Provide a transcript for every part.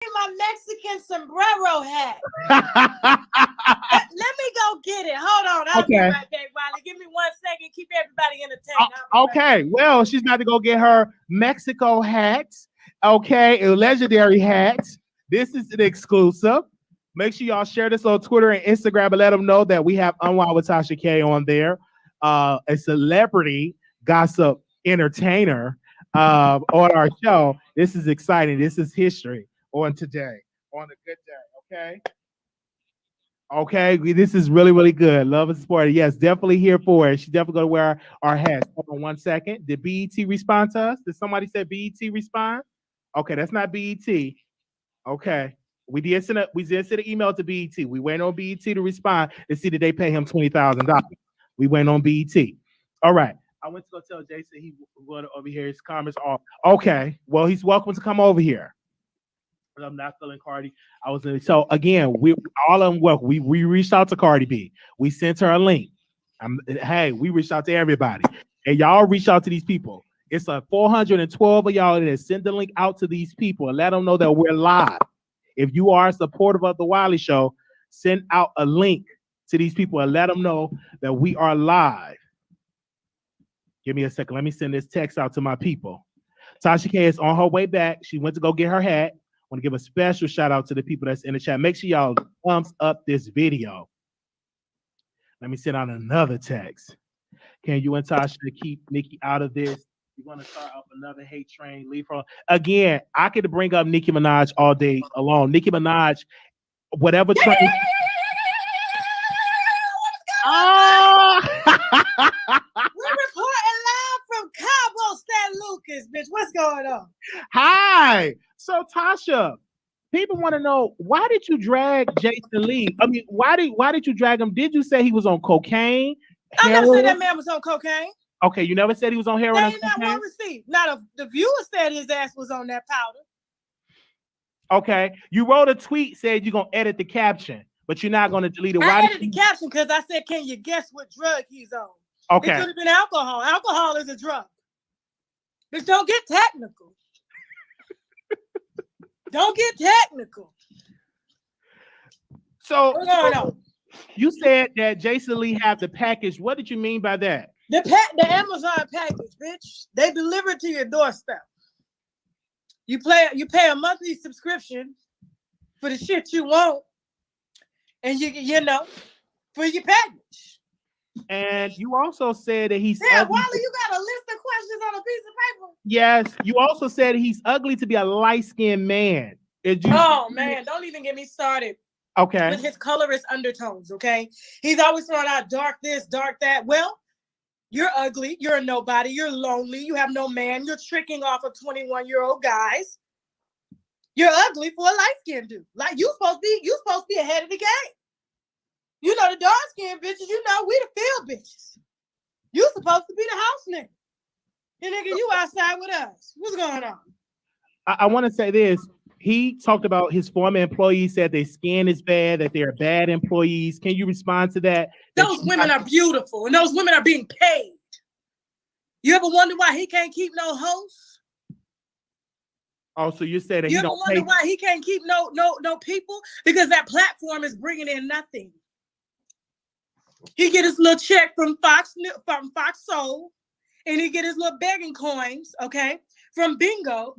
My Mexican sombrero hat. Let me go get it. Hold on. I'll be right back, Wiley. Give me 1 second. Keep everybody entertained. Okay. Right, well, she's about to go get her Mexico hats. Okay. A legendary hat. This is an exclusive. Make sure y'all share this on Twitter and Instagram and let them know that we have Unwild with TashaK on there. A celebrity gossip entertainer on our show. This is exciting. This is history on today, on a good day. Okay. Okay, this is really, really good. Love and support. Yes, definitely here for it. She's definitely going to wear our hats. Hold on 1 second. Did BET respond to us? Did somebody say BET respond? Okay, that's not BET. Okay. We did send an email to BET. We went on BET to respond to see that they pay him $20,000. We went on BET. All right. I went to go tell Jason he wanted to overhear his comments off. Okay. Well, he's welcome to come over here. I'm not feeling Cardi. So again, we all of them welcome. We reached out to Cardi B. We sent her a link. Hey, we reached out to everybody, and y'all reach out to these people. It's 412 of y'all that send the link out to these people and let them know that we're live. If you are supportive of the Wiley Show, send out a link to these people and let them know that we are live. Give me a second. Let me send this text out to my people. TashaK is on her way back. She went to go get her hat. I want to give a special shout out to the people that's in the chat. Make sure y'all thumbs up this video. Let me send out another text. Can you and Tasha keep Nicki out of this? You want to start up another hate train? Leave her again. I could bring up Nicki Minaj all day alone. Nicki Minaj, whatever train. Oh! We're reporting live from Cabo San Lucas, bitch. What's going on? Hi. So Tasha, people want to know, why did you drag Jason Lee? I mean, why did you drag him? Did you say he was on cocaine? I never said that man was on cocaine. Okay, you never said he was on heroin. Ain't not one receipt. Now the viewer said his ass was on that powder. Okay, you wrote a tweet, said you're gonna edit the caption, but you're not gonna delete it. I edited the caption because I said, "Can you guess what drug he's on?" Okay, it could have been alcohol. Alcohol is a drug. Bitch, don't get technical. Don't get technical. So what's going on? You said that Jason Lee have the package. What did you mean by that? The Amazon package, bitch. They deliver it to your doorstep. You pay a monthly subscription for the shit you want, and you know, for your package. And you also said that he's Wiley, you got a list of questions on a piece of paper? Yes. You also said he's ugly to be a light-skinned man. Man, don't even get me started. Okay. With his colorist undertones, okay? He's always throwing out dark this, dark that. Well, you're ugly. You're a nobody. You're lonely. You have no man. You're tricking off of 21-year-old guys. You're ugly for a light-skinned dude. Like you supposed to be ahead of the game. You know, the dark-skinned bitches, you know, we the field bitches. You supposed to be the house nigga. And nigga, you outside with us. What's going on? I want to say this. He talked about his former employees, said their skin is bad, that they're bad employees. Can you respond to that? Those women are beautiful, and those women are being paid. You ever wonder why he can't keep no hosts? Oh, so you said that you ever wonder why he can't keep no people? Because that platform is bringing in nothing. He get his little check from Fox Soul, and he get his little begging coins, okay, from Bigo,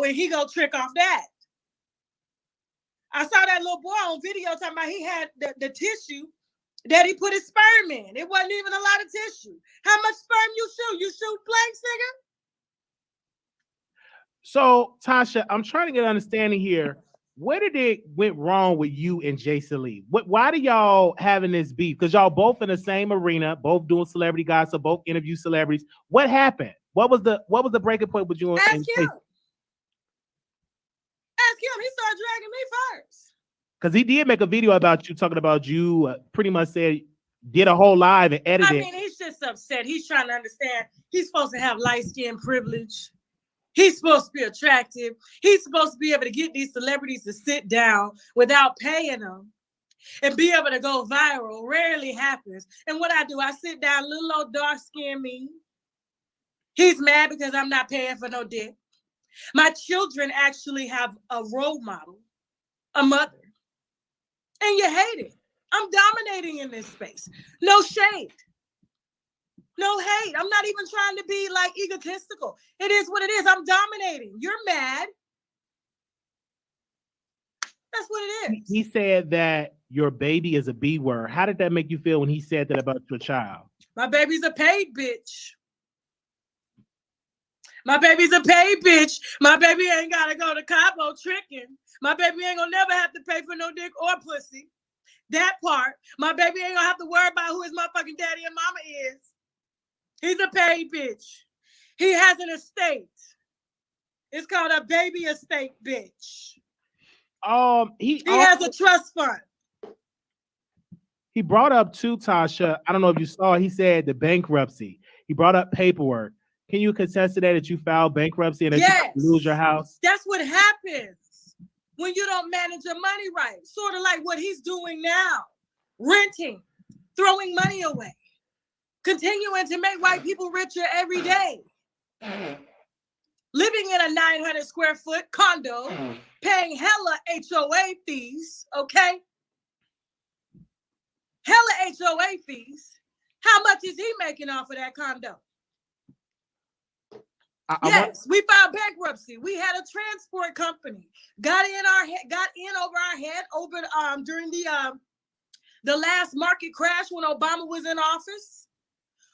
and he go trick off that. I saw that little boy on video talking about he had the tissue that he put his sperm in. It wasn't even a lot of tissue. How much sperm you shoot? You shoot blanks, nigga? So, Tasha, I'm trying to get an understanding here. Where did it went wrong with you and Jason Lee? Why do y'all having this beef? Because y'all both in the same arena, both doing celebrity gossip, both interview celebrities. What happened? What was the breaking point with you and Ask Jason? him. Ask him. He started dragging me first. Because he did make a video about you, talking about you, pretty much said, did a whole live and edited. I mean, he's just upset. He's trying to understand. He's supposed to have light skin privilege. He's supposed to be attractive. He's supposed to be able to get these celebrities to sit down without paying them and be able to go viral. Rarely happens. And what I do, I sit down, little old dark skin me. He's mad because I'm not paying for no dick. My children actually have a role model a mother. And you hate it. I'm dominating in this space. No shade. No hate. I'm not even trying to be like egotistical. It is what it is. I'm dominating. You're mad. That's what it is. He said that your baby is a B word. How did that make you feel when he said that about your child? My baby's a paid bitch. My baby's a paid bitch. My baby ain't got to go to Cabo tricking. My baby ain't going to never have to pay for no dick or pussy. That part. My baby ain't going to have to worry about who his motherfucking daddy and mama is. He's a paid bitch. He has an estate. It's called a baby estate, bitch. He has a trust fund. He brought up too, Tasha. I don't know if you saw. He said the bankruptcy. He brought up paperwork. Can you contest to that you filed bankruptcy and that you lose your house? That's what happens when you don't manage your money right. Sort of like what he's doing now, renting, throwing money away, continuing to make white people richer every day. Living in a 900 square foot condo, paying hella HOA fees, okay? Hella HOA fees. How much is he making off of that condo? Yes, we filed bankruptcy. We had a transport company. Got in over our head during the last market crash when Obama was in office.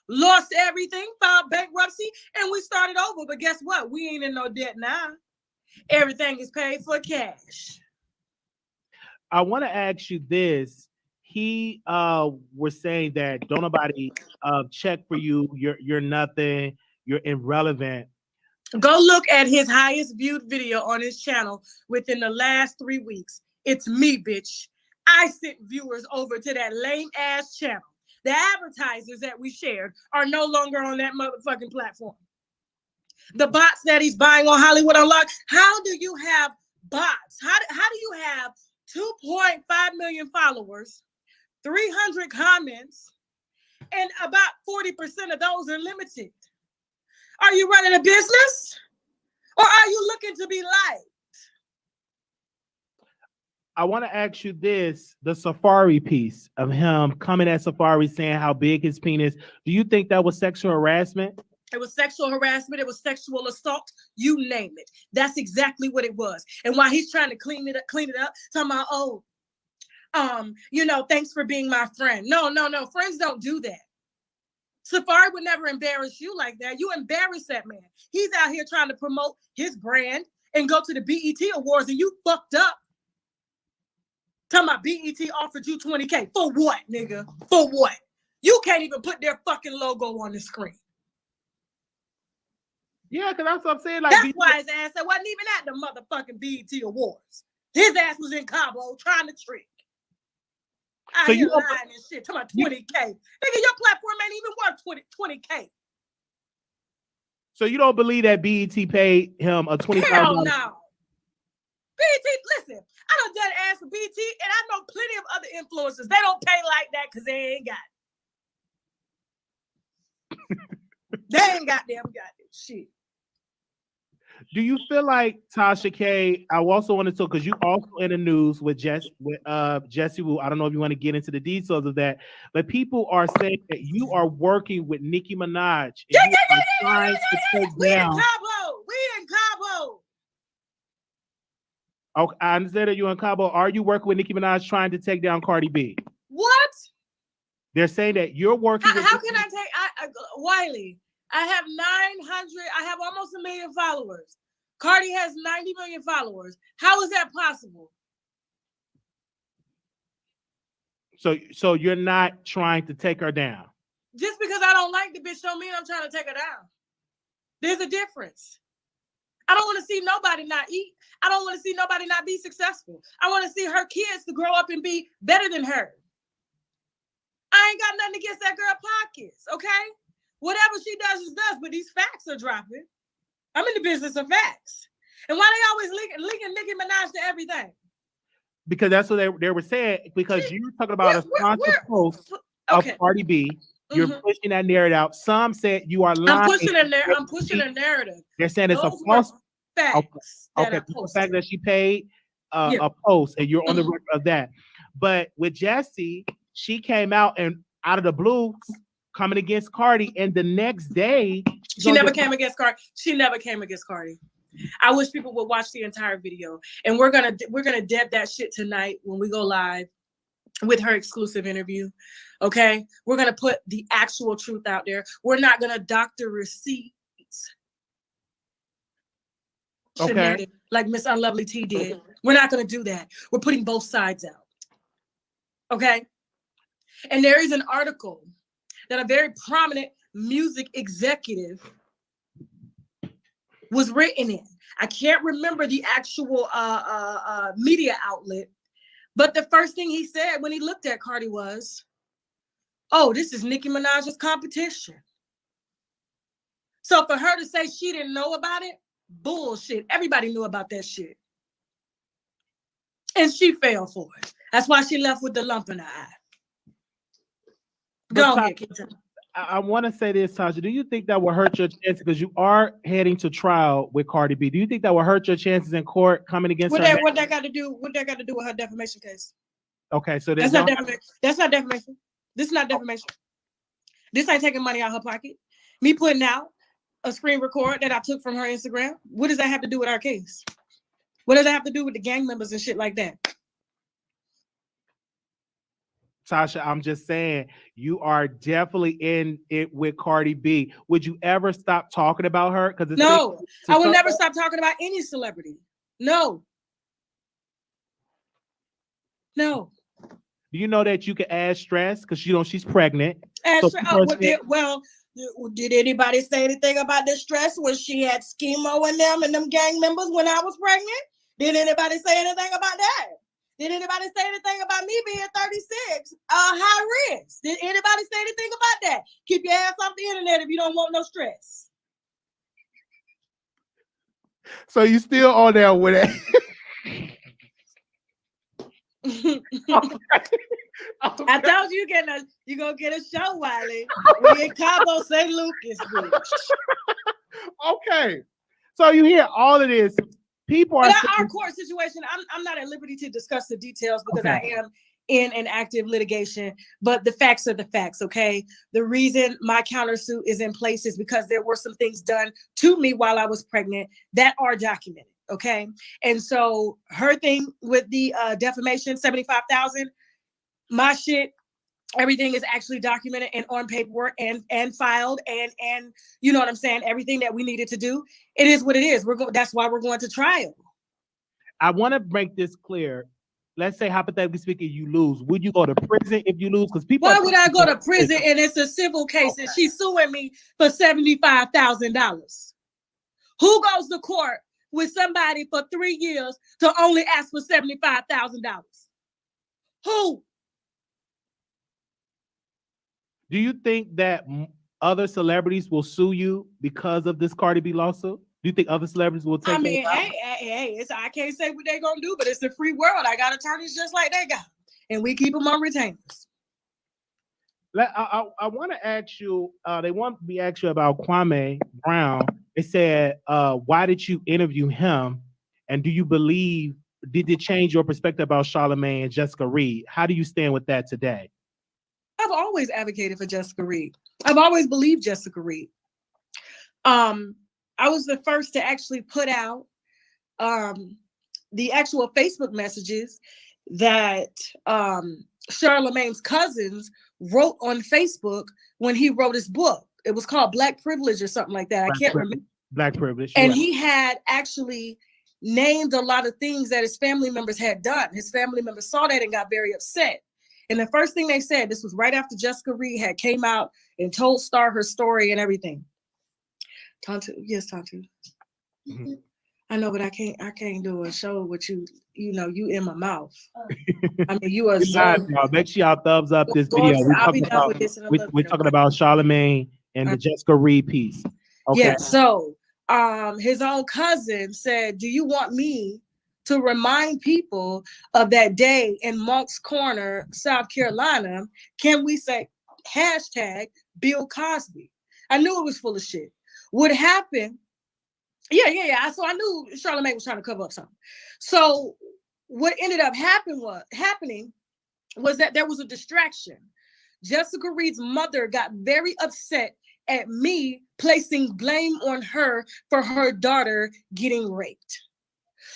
Lost everything, filed bankruptcy, and we started over. But guess what? We ain't in no debt now. Everything is paid for cash. I want to ask you this. He was saying that don't nobody check for you. You're nothing. You're irrelevant. Go look at his highest viewed video on his channel within the last 3 weeks. It's me, bitch. I sent viewers over to that lame ass channel. The advertisers that we shared are no longer on that motherfucking platform. The bots that he's buying on Hollywood Unlocked. How do you have bots? How do you have 2.5 million followers, 300 comments, and about 40% of those are limited? Are you running a business? Or are you looking to be liked? I want to ask you this, the Safari piece of him coming at Safari saying how big his penis. Do you think that was sexual harassment? It was sexual harassment. It was sexual assault. You name it. That's exactly what it was. And while he's trying to clean it up, talking about, thanks for being my friend. No. Friends don't do that. Safari would never embarrass you like that. You embarrass that man. He's out here trying to promote his brand and go to the BET Awards, and you fucked up. Talking about BET offered you $20K. For what, nigga? For what? You can't even put their fucking logo on the screen. Yeah, because that's what I'm saying. Like, that's why his ass wasn't even at the motherfucking BET Awards. His ass was in Cabo trying to trick. I hear lying and shit. Talking about $20K. Nigga, your platform ain't even worth $20K. So you don't believe that BET paid him a $20,000? Hell no. BET, listen, I done ads for BET, and I know plenty of other influencers. They don't pay like that because they ain't got it. They ain't got them shit. Do you feel like TashaK? I also want to talk because you also in the news with Jessie. I don't know if you want to get into the details of that, but people are saying that you are working with Nicki Minaj. Yeah. We in Cabo. Okay, I understand that you're in Cabo. Are you working with Nicki Minaj trying to take down Cardi B? What? They're saying that you're working with. How can I take Wiley? I have 900. I have almost 1 million followers. Cardi has 90 million followers. How is that possible? So you're not trying to take her down? Just because I don't like the bitch don't mean I'm trying to take her down. There's a difference. I don't want to see nobody not eat. I don't want to see nobody not be successful. I want to see her kids to grow up and be better than her. I ain't got nothing against that girl pockets, okay? Whatever she does is does, but these facts are dropping. I'm in the business of facts. And why they always linking Nicki Minaj to everything? Because that's what they were saying. Because you're talking about a sponsored post of Cardi B. You're pushing that narrative out. Some said you are lying. I'm pushing a narrative. They're saying it's a false facts. Okay, the fact that she paid a post, and you're on the record of that. But with Jessie, she came out and out of the blue coming against Cardi, and the next day she never came against Cardi. She never came against Cardi. I wish people would watch the entire video, and we're gonna deb that shit tonight when we go live with her exclusive interview. Okay, we're gonna put the actual truth out there. We're not gonna doctor receipts. Okay. Like Miss Unlovely T did. We're not gonna do that. We're putting both sides out. Okay. And there is an article that a very prominent music executive was written in. I can't remember the actual media outlet, but the first thing he said when he looked at Cardi was, "Oh, this is Nicki Minaj's competition." So for her to say she didn't know about it, bullshit. Everybody knew about that shit. And she fell for it. That's why she left with the lump in her eye. Go ahead, Keita. I want to say this, Tasha. Do you think that will hurt your chances, because you are heading to trial with Cardi B? Do you think that will hurt your chances in court coming against her? What that got to do? What that got to do with her defamation case? Okay, so that's not defamation. That's not defamation. This is not defamation. This ain't taking money out of her pocket. Me putting out a screen record that I took from her Instagram. What does that have to do with our case? What does that have to do with the gang members and shit like that? Tasha, I'm just saying, you are definitely in it with Cardi B. Would you ever stop talking about her? Because no, I will never stop talking about any celebrity. No. Do you know that you can add stress because she's pregnant? Did anybody say anything about the stress when she had Schemo and them gang members when I was pregnant? Did anybody say anything about that? Did anybody say anything about me being 36, high risk? Did anybody say anything about that? Keep your ass off the internet if you don't want no stress. So you still on there with it? Okay. I told you you're gonna get a show, Wiley. We in Cabo, St. Lucas, bitch. Okay. So you hear all of this. People are our court situation. I'm not at liberty to discuss the details because I am in an active litigation, but the facts are the facts, okay? The reason my countersuit is in place is because there were some things done to me while I was pregnant that are documented, okay? And so her thing with the defamation, $75,000, my shit, everything is actually documented and on paperwork and filed and you know what I'm saying? Everything that we needed to do. It is what it is. That's why we're going to trial. I want to make this clear. Let's say hypothetically speaking, you lose. Would you go to prison if you lose? Because people. Why would I go to prison and it's a civil case and she's suing me for $75,000? Who goes to court with somebody for 3 years to only ask for $75,000? Who? Do you think that other celebrities will sue you because of this Cardi B lawsuit? Do you think other celebrities will take? I mean, hey, I can't say what they're gonna do, but it's a free world. I got attorneys just like they got, and we keep them on retainers. I want to ask you. They want me to ask you about Kwame Brown. They said, why did you interview him? And do you believe? Did it change your perspective about Charlamagne and Jessica Reed? How do you stand with that today? I've always advocated for Jessica Reed. I've always believed Jessica Reed. I was the first to actually put out the actual Facebook messages that Charlamagne's cousins wrote on Facebook when he wrote his book. It was called Black Privilege or something like that. I can't remember. Black Privilege. And he had actually named a lot of things that his family members had done. His family members saw that and got very upset. And the first thing they said, this was right after Jessica Reed had came out and told Star her story and everything. Tantu, yes, Tantu. Mm-hmm. I know, but I can't do a show with you. You know, you in my mouth. I mean, you are. Y'all, make sure y'all thumbs up this video. We're talking about Charlamagne and the Jessica Reed piece. Okay. Yeah. So, his own cousin said, "Do you want me to remind people of that day in Monk's Corner, South Carolina? Can we say hashtag Bill Cosby?" I knew it was full of shit. What happened? Yeah. So I knew Charlamagne was trying to cover up something. So what ended up happening was that there was a distraction. Jessica Reed's mother got very upset at me placing blame on her for her daughter getting raped.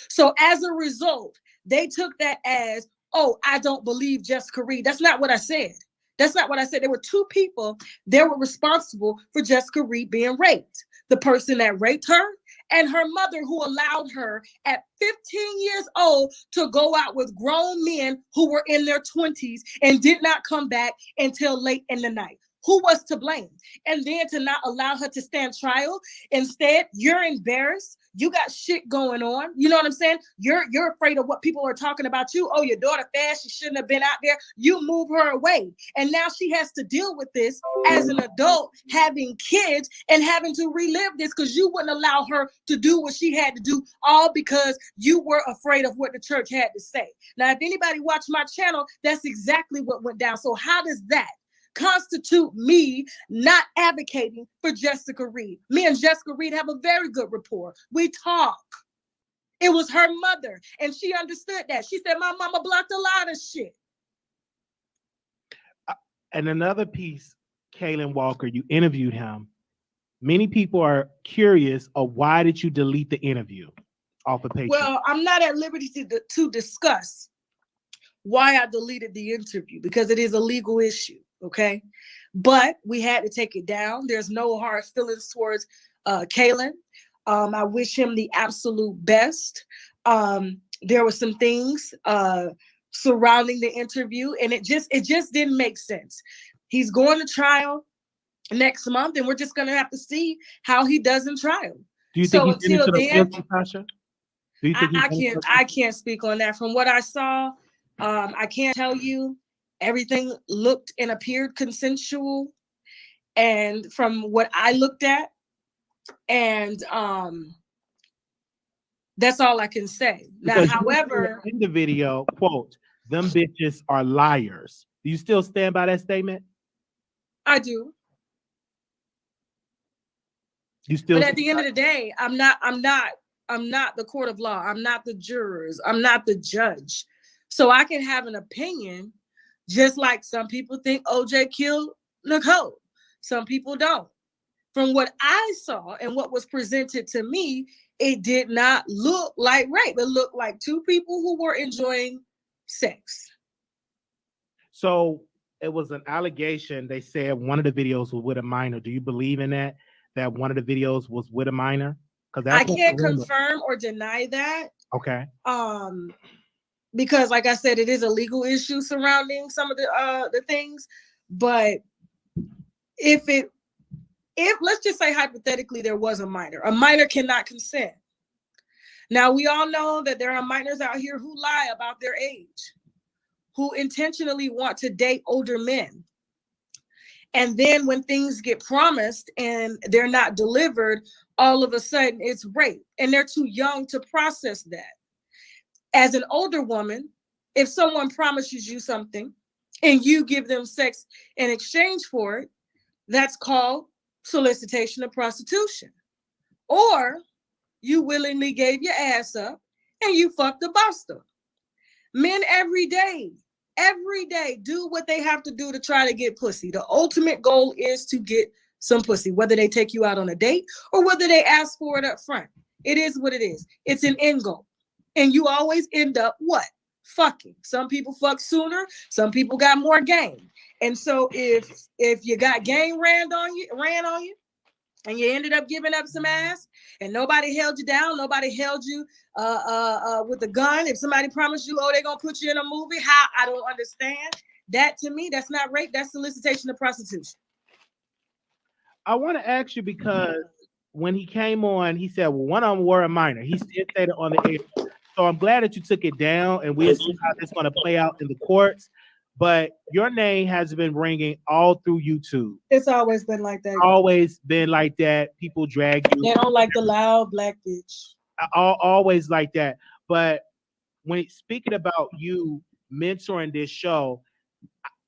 So as a result, they took that as, oh, I don't believe Jessica Reed. That's not what I said. That's not what I said. There were two people that were responsible for Jessica Reed being raped. The person that raped her and her mother, who allowed her at 15 years old to go out with grown men who were in their 20s and did not come back until late in the night. Who was to blame? And then to not allow her to stand trial. Instead, you're embarrassed. You got shit going on. You know what I'm saying? You're afraid of what people are talking about you. Oh, your daughter fast. She shouldn't have been out there. You move her away. And now she has to deal with this as an adult, having kids and having to relive this because you wouldn't allow her to do what she had to do, all because you were afraid of what the church had to say. Now, if anybody watched my channel, that's exactly what went down. So how does that constitute me not advocating for Jessica Reed? Me and Jessica Reed have a very good rapport. We talk. It was her mother, and she understood that. She said, my mama blocked a lot of shit. And another piece, Kaalan Walker, you interviewed him. Many people are curious of why did you delete the interview off of Patreon? Well, I'm not at liberty to discuss why I deleted the interview because it is a legal issue. Okay, but we had to take it down. There's no hard feelings towards Kaalan. I wish him the absolute best. There were some things surrounding the interview, and it just didn't make sense. He's going to trial next month, and we're just gonna have to see how he does in trial. Do you think he's into the guilty, Tasha? Do you think I can't speak on that. From what I saw, I can't tell you. Everything looked and appeared consensual, and from what I looked at, and that's all I can say. Now, however, in the video, quote, "Them bitches are liars." Do you still stand by that statement? I do. You still? But at the end of the day, I'm not the court of law. I'm not the jurors. I'm not the judge. So I can have an opinion. Just like some people think OJ killed Nicole. Some people don't. From what I saw and what was presented to me, it did not look like rape. It looked like two people who were enjoying sex. So it was an allegation. They said one of the videos was with a minor. Do you believe in that? That one of the videos was with a minor? Because I can't confirm or deny that. Okay. Because like I said, it is a legal issue surrounding some of the things. But if let's just say hypothetically there was a minor cannot consent. Now we all know that there are minors out here who lie about their age, who intentionally want to date older men. And then when things get promised and they're not delivered, all of a sudden it's rape, and they're too young to process that. As an older woman, if someone promises you something and you give them sex in exchange for it, that's called solicitation of prostitution. Or you willingly gave your ass up and you fucked the buster. Men every day do what they have to do to try to get pussy. The ultimate goal is to get some pussy, whether they take you out on a date or whether they ask for it up front. It is what it is. It's an end goal. And you always end up what? Fucking. Some people fuck sooner. Some people got more game. And so if you got game ran on you, and you ended up giving up some ass, and nobody held you down, nobody held you with a gun. If somebody promised you, oh, they're gonna put you in a movie, how? I don't understand. That to me, that's not rape. That's solicitation of prostitution. I want to ask you because when he came on, he said, well, one of them were a minor. He still said it on the air. So I'm glad that you took it down, and we'll see how this is going to play out in the courts. But your name has been ringing all through YouTube. It's always been like that. Always been like that. People drag you. They don't like the loud black bitch. Always like that. But when speaking about you mentoring this show,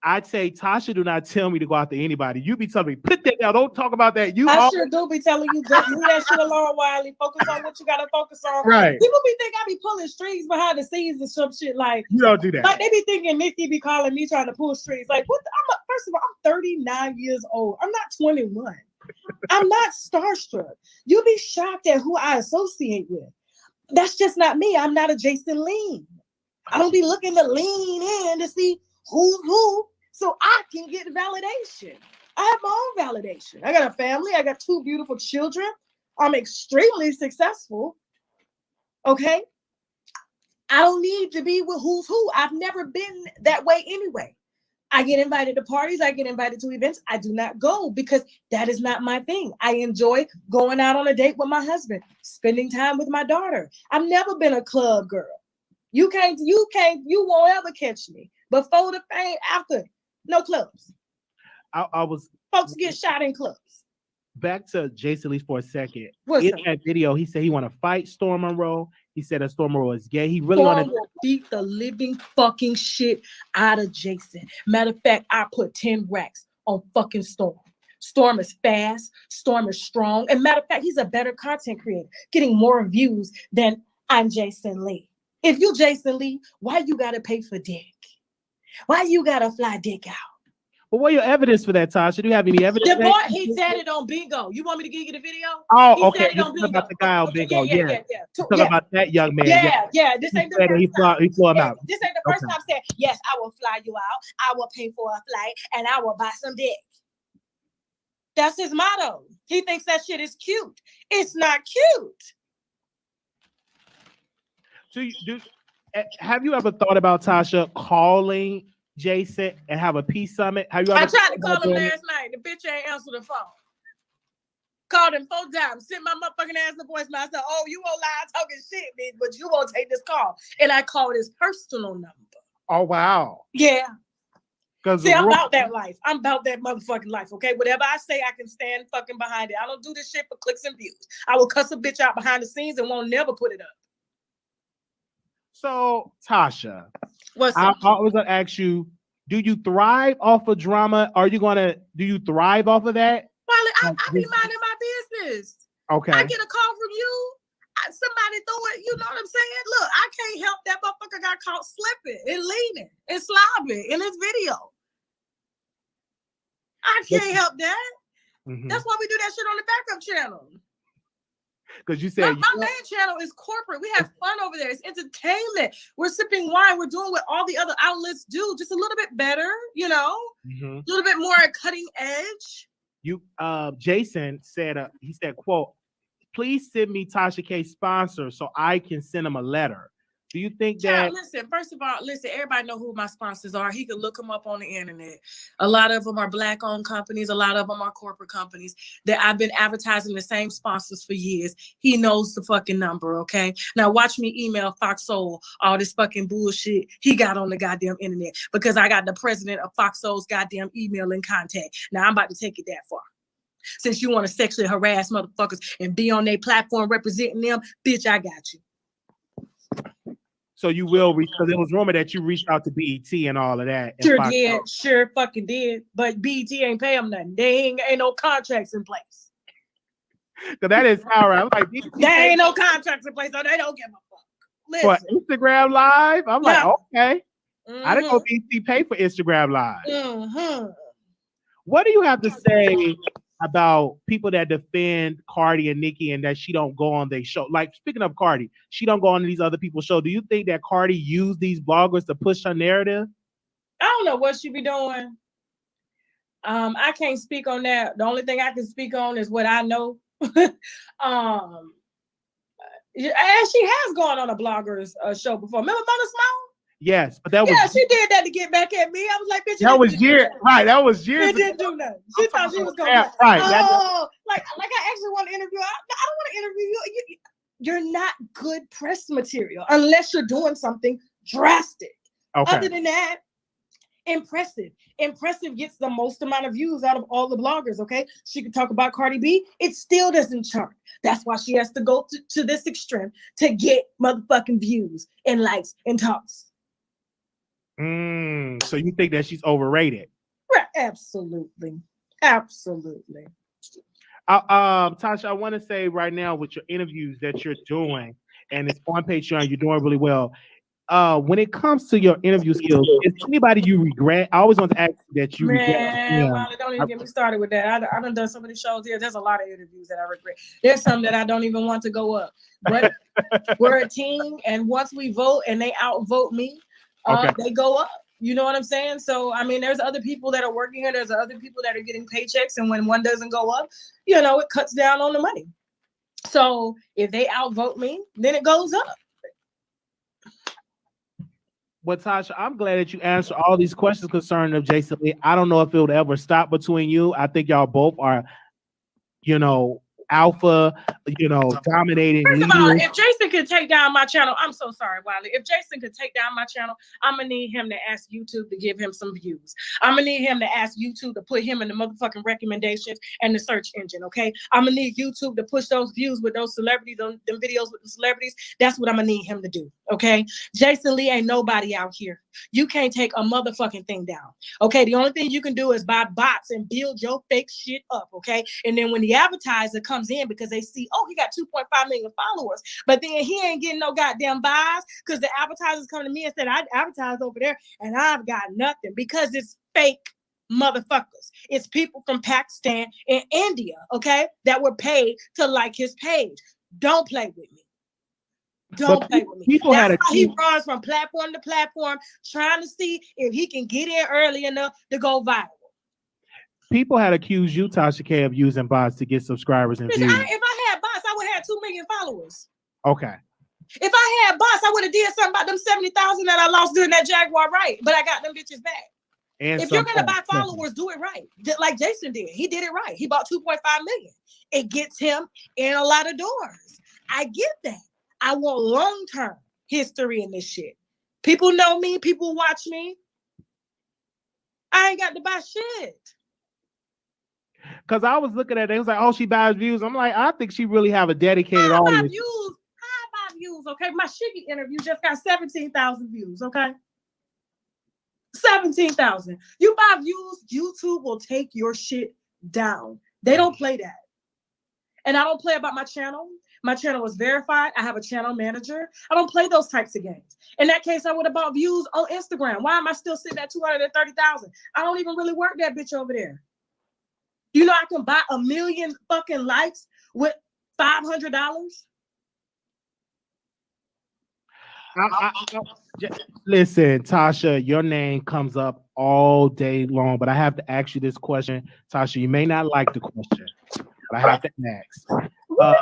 I'd say, Tasha, do not tell me to go after anybody. You be telling me, put that down. Don't talk about that. I sure do be telling you, just leave that shit alone, Wiley. Focus on what you gotta focus on. Right. People be thinking I be pulling strings behind the scenes and some shit. Like, you don't do that. Like they be thinking Nikki be calling me trying to pull strings. Like, what? First of all, I'm 39 years old. I'm not 21. I'm not starstruck. You'll be shocked at who I associate with. That's just not me. I'm not a Jason Lean. I don't be looking to lean in to see who's who so I can get validation. I have my own validation. I got a family. I got 2 beautiful children. I'm extremely successful. Okay? I don't need to be with who's who. I've never been that way anyway. I get invited to parties. I get invited to events. I do not go because that is not my thing. I enjoy going out on a date with my husband, spending time with my daughter. I've never been a club girl. You won't ever catch me. Before the fame, after, no clubs. I was Folks get shot in clubs. Back to Jason Lee for a second. What's in up? that video, he said he want to fight Storm Monroe. He said that Storm Monroe is gay. He really wanted to beat the living fucking shit out of Jason. Matter of fact, I put 10 racks on fucking Storm. Storm is fast. Storm is strong. And matter of fact, he's a better content creator, getting more views than I'm Jason Lee. If you Jason Lee, why you gotta pay for dick? Why you gotta fly dick out? Well, what your evidence for that, Tasha? Do you have any evidence? The boy, he said it on Bingo. You want me to give you the video? Oh, he okay. Said it on Bingo. About the guy on Bingo. Yeah. Talk about that young man. Yeah. This ain't the first time. He flew him out. This ain't the first time saying, yes, I will fly you out. I will pay for a flight and I will buy some dick. That's his motto. He thinks that shit is cute. It's not cute. So have you ever thought about, Tasha, calling Jason and have a peace summit? Have you ever? I tried to call him last night. The bitch ain't answer the phone. Called him 4 times. Sent my motherfucking ass the voicemail. I said, oh, you won't lie talking shit, bitch, but you won't take this call. And I called his personal number. Oh, wow. Yeah. See, I'm about that life. I'm about that motherfucking life, okay? Whatever I say, I can stand fucking behind it. I don't do this shit for clicks and views. I will cuss a bitch out behind the scenes and won't never put it up. So, Tasha, I was going to ask you, do you thrive off of drama? Do you thrive off of that? Well, I be minding my business. Okay. I get a call from you. Somebody throw it, you know what I'm saying? Look, I can't help that motherfucker got caught slipping and leaning and slobbing in his video. I can't help that. Mm-hmm. That's why we do that shit on the backup channel. Because you said my main channel is corporate. We have fun over there. It's entertainment. We're sipping wine. We're doing what all the other outlets do, just a little bit better, you know, a little bit more cutting edge. Jason said, he said, quote, please send me TashaK sponsor so I can send him a letter. Do you think that? Listen, first of all, everybody know who my sponsors are. He can look them up on the internet. A lot of them are Black-owned companies. A lot of them are corporate companies that I've been advertising the same sponsors for years. He knows the fucking number, okay? Now watch me email Fox Soul all this fucking bullshit he got on the goddamn internet because I got the president of Fox Soul's goddamn email and contact. Now I'm about to take it that far. Since you want to sexually harass motherfuckers and be on their platform representing them, bitch, I got you. So you will reach, because it was rumored that you reached out to BET and all of that. Sure fucking did. But BET ain't pay them nothing. They ain't no contracts in place. So that is how I was like, there ain't no contracts in place, so they don't give a fuck. Listen. For Instagram Live? I'm like, okay. I didn't know BET pay for Instagram Live. What do you have to say about people that defend Cardi and Nicki and that she don't go on their show? Like, speaking of Cardi, she don't go on these other people's show. Do you think that Cardi used these bloggers to push her narrative? I don't know what she be doing. I can't speak on that. The only thing I can speak on is what I know. And she has gone on a blogger's show before. Remember Mona Small? Yes, but that was she did that to get back at me. I was like, bitch, that was years, right? That was years. She didn't do nothing. She thought she was going to right. Like I actually want to interview. I don't want to interview you. You're not good press material unless you're doing something drastic. Okay. Other than that, impressive. Impressive gets the most amount of views out of all the bloggers. Okay, she could talk about Cardi B. It still doesn't chart. That's why she has to go to this extreme to get motherfucking views and likes and talks. So you think that she's overrated? Right, absolutely. Absolutely. Tasha, I want to say right now with your interviews that you're doing, and it's on Patreon, you're doing really well. When it comes to your interview skills, is anybody you regret? I always want to ask that you regret. Man, Wiley, don't even get me started with that. I done so many shows here. There's a lot of interviews that I regret. There's some that I don't even want to go up. But we're a team, and once we vote and they outvote me, they go up. You know what I'm saying? So, I mean, there's other people that are working here. There's other people that are getting paychecks. And when one doesn't go up, you know, it cuts down on the money. So if they outvote me, then it goes up. Well, Tasha, I'm glad that you answered all these questions concerning of Jason Lee. I don't know if it would ever stop between you. I think y'all both are, alpha, dominating First of all, leaders. if Jason could take down my channel, I'm so sorry, Wiley. If Jason could take down my channel, I'm gonna need him to ask YouTube to give him some views. I'm gonna need him to ask YouTube to put him in the motherfucking recommendations and the search engine. Okay, I'm gonna need YouTube to push those views with those celebrities, them videos with the celebrities. That's what I'm gonna need him to do. Okay, Jason Lee ain't nobody out here. You can't take a motherfucking thing down. Okay, the only thing you can do is buy bots and build your fake shit up. Okay, and then when the advertiser comes in because they see, oh, he got 2.5 million followers, but then he ain't getting no goddamn buys because the advertisers come to me and said, I advertise over there and I've got nothing because it's fake motherfuckers. It's people from Pakistan and India, okay, that were paid to like his page. Don't play with me. Don't play with me. That's why he runs from platform to platform, trying to see if he can get in early enough to go viral. People had accused you, TashaK, of using bots to get subscribers and views. If I had bots, I would have 2 million followers. Okay. If I had bots, I would have did something about them 70,000 that I lost during that Jaguar right, but I got them bitches back. And if you're gonna buy followers, do it right, like Jason did. He did it right. He bought 2.5 million. It gets him in a lot of doors. I get that. I want long-term history in this shit. People know me. People watch me. I ain't got to buy shit. Because I was looking at it, it was like, oh, she buys views. I'm like, I think she really have a dedicated audience. I buy views, okay? My Shiggy interview just got 17,000 views, okay? 17,000. You buy views, YouTube will take your shit down. They don't play that. And I don't play about my channel. My channel is verified. I have a channel manager. I don't play those types of games. In that case, I would have bought views on Instagram. Why am I still sitting at 230,000? I don't even really work that bitch over there. You know I can buy 1 million fucking likes with $500? Listen, Tasha, your name comes up all day long, but I have to ask you this question. Tasha, you may not like the question, but I have to ask. I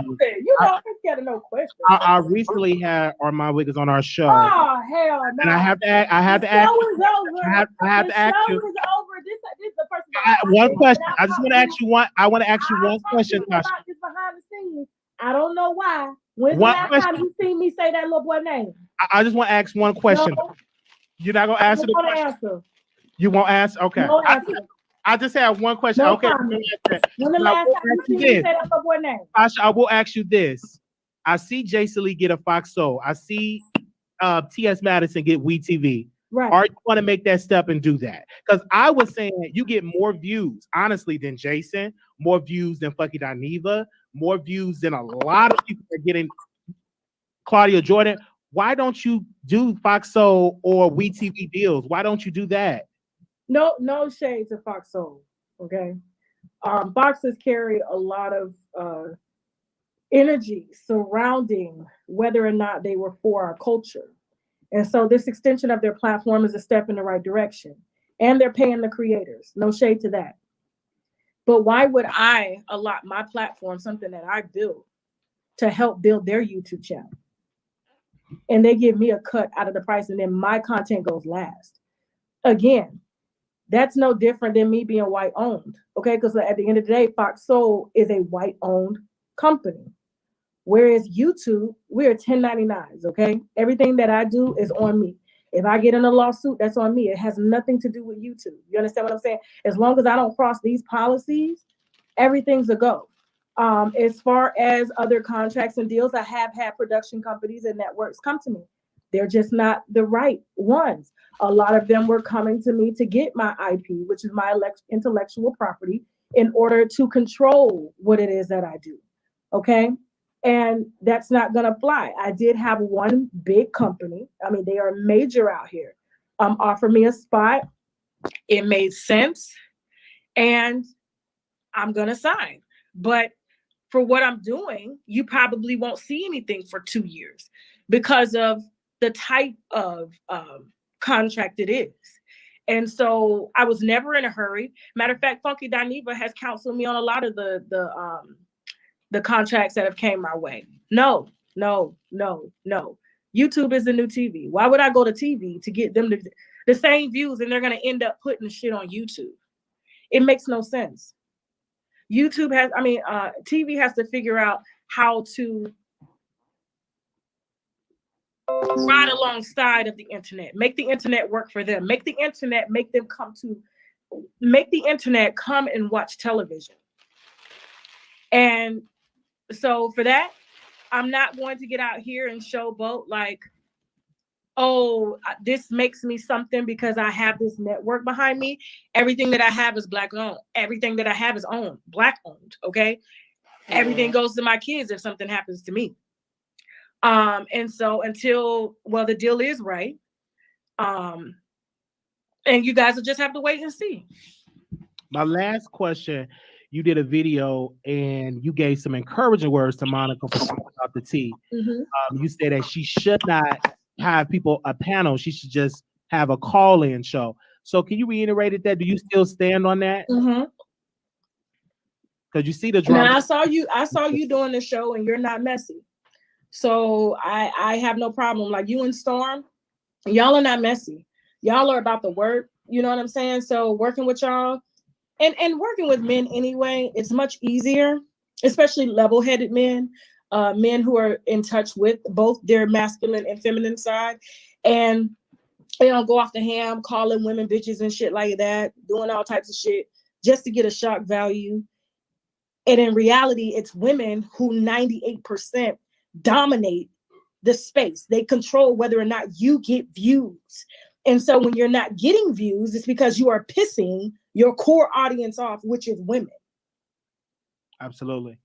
scared of no question. I recently had Armand Wiggins on our show. Oh hell no! And I have to ask. I have to ask you. This is the person. One question. I just want to ask you one. I want to ask you one question, Tasha. It's behind the scenes. I don't know why. When's the last time you seen me say that little boy name? I just want to ask one question. No. You're not gonna answer the question. Answer. You won't answer. Okay. No answer. I just have one question. No okay. When the last time you seen me say that little boy name? Tasha, I will ask you this. I see Jason Lee get a Fox Soul. I see T.S. Madison get WeTV. Right. Are you want to make that step and do that? Because I was saying you get more views, honestly, than Jason, more views than fucking Dineva, more views than a lot of people are getting. Claudia Jordan, why don't you do Fox Soul or WeTV deals? Why don't you do that? No shade to Fox Soul, okay? Boxers carry a lot of energy surrounding whether or not they were for our culture. And so this extension of their platform is a step in the right direction. And they're paying the creators. No shade to that. But why would I allot my platform, something that I built, to help build their YouTube channel? And they give me a cut out of the price and then my content goes last. Again, that's no different than me being white owned. Okay, because at the end of the day, Fox Soul is a white owned company. Whereas YouTube, we're 1099s, okay? Everything that I do is on me. If I get in a lawsuit, that's on me. It has nothing to do with YouTube. You understand what I'm saying? As long as I don't cross these policies, everything's a go. As far as other contracts and deals, I have had production companies and networks come to me. They're just not the right ones. A lot of them were coming to me to get my IP, which is my intellectual property, in order to control what it is that I do. Okay. And that's not going to fly. I did have one big company. I mean, they are major out here. Offer me a spot. It made sense. And I'm going to sign. But for what I'm doing, you probably won't see anything for 2 years because of the type of contract it is. And so I was never in a hurry. Matter of fact, Funky Dineva has counseled me on a lot of the contracts that have came my way. No. YouTube is the new TV. Why would I go to TV to get them the same views and they're going to end up putting shit on YouTube? It makes no sense. TV has to figure out how to ride alongside of the internet, make the internet work for them, make the internet come and watch television. And so for that, I'm not going to get out here and showboat like, oh, this makes me something because I have this network behind me. Everything that I have is Black owned. Everything that I have is Black owned. Okay. Everything goes to my kids if something happens to me. And so the deal is right. And you guys will just have to wait and see. My last question, you did a video and you gave some encouraging words to Monica for talking about the tea. Mm-hmm. You said that she should not have people a panel. She should just have a call-in show. So can you reiterate that? Do you still stand on that? Mm-hmm. Because you see the drama. Now, I saw you doing the show and you're not messy. So I have no problem. Like you and Storm, y'all are not messy. Y'all are about the work. You know what I'm saying? So working with y'all and working with men anyway, it's much easier, especially level-headed men. Men who are in touch with both their masculine and feminine side, and they don't go off the ham calling women bitches and shit like that, doing all types of shit just to get a shock value. And in reality, it's women who 98% dominate the space. They control whether or not you get views. And so when you're not getting views, it's because you are pissing your core audience off, which is women. Absolutely.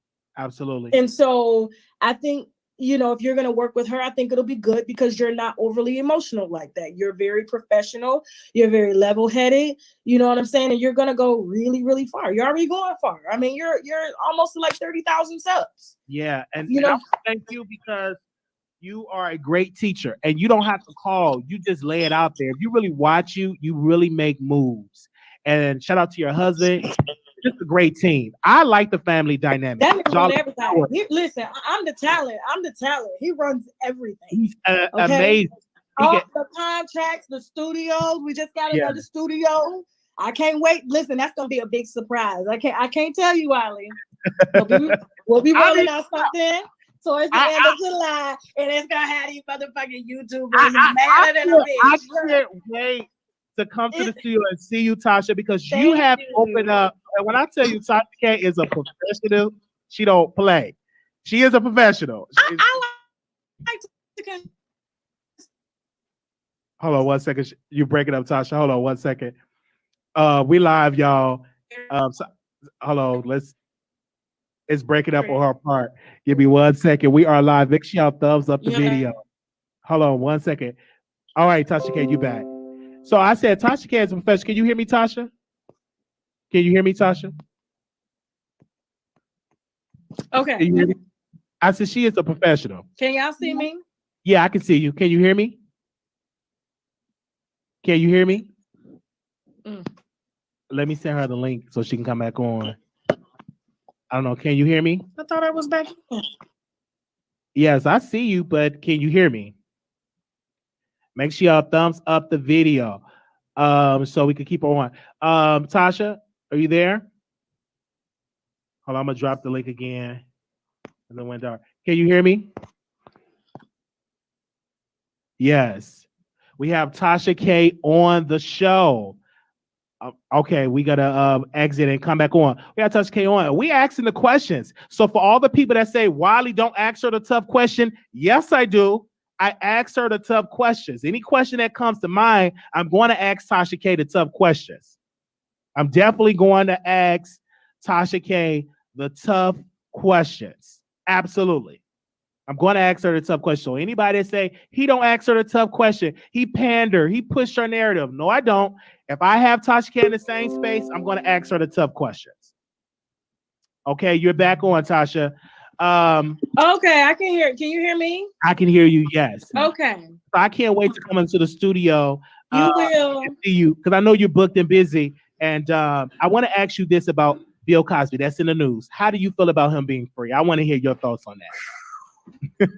And so I think, if you're going to work with her, I think it'll be good because you're not overly emotional like that. You're very professional. You're very level-headed. You know what I'm saying? And you're going to go really, really far. You're already going far. I mean, you're almost to like 30,000 subs. Yeah. And I thank you because you are a great teacher and you don't have to call. You just lay it out there. If you really watch you really make moves. And shout out to your husband. Just a great team. I like the family dynamic. That nigga runs everything. Listen, I'm the talent. He runs everything. He's amazing. All the contracts, the studios. We just got another studio. I can't wait. Listen, that's gonna be a big surprise. I can't tell you, Wiley. We'll be rolling out something towards the end of July, and it's gonna have these motherfucking YouTubers madder than a bitch. I can't wait to come to the studio and see you, Tasha, because you have opened up. And when I tell you TashaK is a professional, she don't play. She is a professional. I like to. Hold on 1 second. You break it up, Tasha. Hold on 1 second. We live, y'all. Hold on. It's breaking up on her part. Give me 1 second. We are live. Make sure y'all thumbs up the video. Hold on 1 second. All right, TashaK, you back. So I said TashaK is a professional. Can you hear me, Tasha? Can you hear me, Tasha? Okay. Can you hear me? I said she is a professional. Can y'all see me? Yeah, I can see you. Can you hear me? Can you hear me? Let me send her the link so she can come back on. I don't know. Can you hear me? I thought I was back. Yes, I see you, but can you hear me? Make sure y'all thumbs up the video so we can keep on. Tasha, are you there? Hold on, I'm going to drop the link again. And then went dark. Can you hear me? Yes. We have TashaK on the show. Okay, we got to exit and come back on. We got TashaK on. We asking the questions. So for all the people that say, Wiley, don't ask her the tough question. Yes, I do. I asked her the tough questions. Any question that comes to mind, I'm going to ask TashaK the tough questions. I'm definitely going to ask TashaK the tough questions. Absolutely. I'm going to ask her the tough question. So anybody that say he don't ask her the tough question, he pander, he pushed her narrative. No, I don't. If I have TashaK in the same space, I'm going to ask her the tough questions. Okay, you're back on, Tasha. Okay, I can hear. Can you hear me? I can hear you. Yes. Okay. So I can't wait to come into the studio. You will. And see you because I know you're booked and busy. And I want to ask you this about Bill Cosby. That's in the news. How do you feel about him being free? I want to hear your thoughts on that.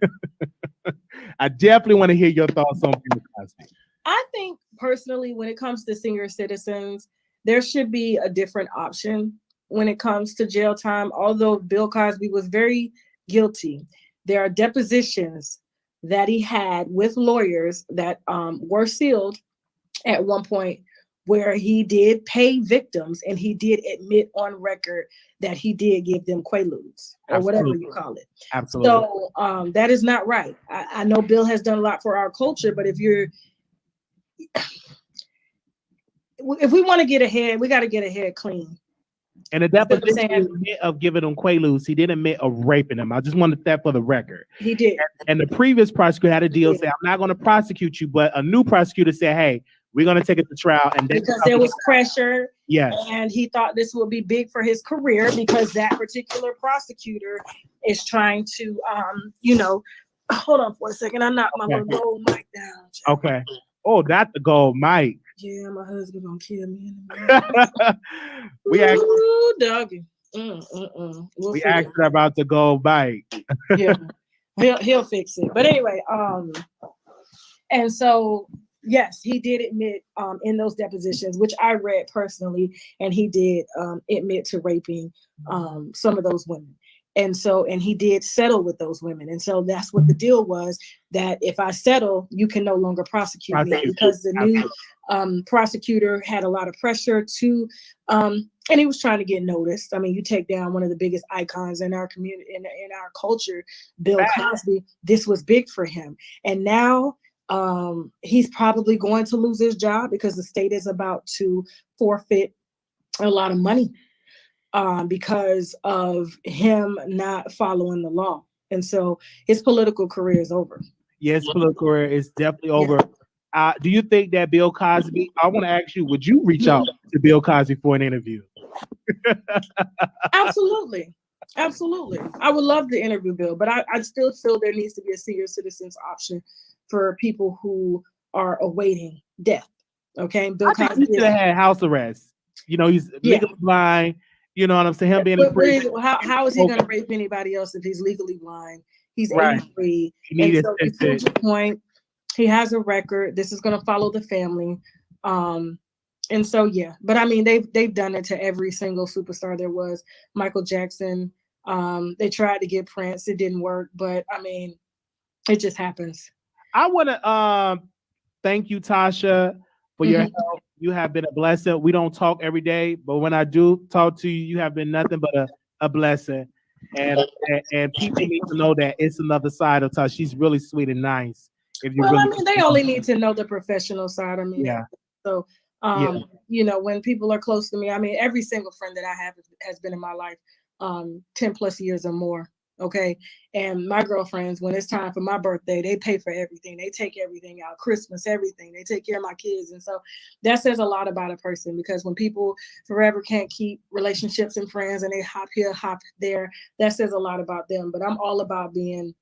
I definitely want to hear your thoughts on Bill Cosby. I think personally, when it comes to senior citizens, there should be a different option when it comes to jail time. Although Bill Cosby was very guilty, there are depositions that he had with lawyers that were sealed at one point where he did pay victims and he did admit on record that he did give them quaaludes or whatever you call it. Absolutely. So that is not right. I know Bill has done a lot for our culture, but if we want to get ahead, we got to get ahead clean. And the deposition of giving them quaaludes, he didn't admit of raping them. I just wanted that for the record. He did. And the previous prosecutor had a deal say, I'm not going to prosecute you, but a new prosecutor said, hey, we're going to take it to trial. And because there was pressure. Yes. And he thought this would be big for his career because that particular prosecutor is trying to, hold on for a second. I knocked my little gold mic down. Okay. Oh, not the gold mic. Yeah, my husband gonna kill me in the we Ooh, doggy. We asked about the gold mic. Yeah, he'll fix it. But anyway, and so yes, he did admit in those depositions, which I read personally, and he did admit to raping some of those women. And he did settle with those women. And so that's what the deal was, that if I settle, you can no longer prosecute me, because the new prosecutor had a lot of pressure to, and he was trying to get noticed. I mean, you take down one of the biggest icons in our community, in our culture, Bill Cosby, this was big for him. And now he's probably going to lose his job because the state is about to forfeit a lot of money. Because of him not following the law. And so his political career is over. Yes, political career is definitely over. Do you think that Bill Cosby, I want to ask you, would you reach out to Bill Cosby for an interview? Absolutely. Absolutely. I would love to interview Bill, but I still feel there needs to be a senior citizens option for people who are awaiting death. Okay. Bill Cosby should have had house arrest. You know, he's legally blind. You know what I'm saying? Him being in prison. How is he going to rape anybody else if he's legally blind? He's 83. And so you proved your point. He has a record. This is going to follow the family. And so, yeah. But I mean, they've done it to every single superstar there was. Michael Jackson. They tried to get Prince. It didn't work. But I mean, it just happens. I want to thank you, Tasha, for your help. You have been a blessing. We don't talk every day, but when I do talk to you, you have been nothing but a blessing. And people need to know that it's another side of Tasha. She's really sweet and nice. I mean, they only need to know the professional side of me. Yeah. So, when people are close to me, I mean, every single friend that I have has been in my life 10 plus years or more. Okay. And my girlfriends, when it's time for my birthday, they pay for everything. They take everything out, Christmas, everything. They take care of my kids. And so that says a lot about a person, because when people forever can't keep relationships and friends and they hop here, hop there, that says a lot about them. But I'm all about being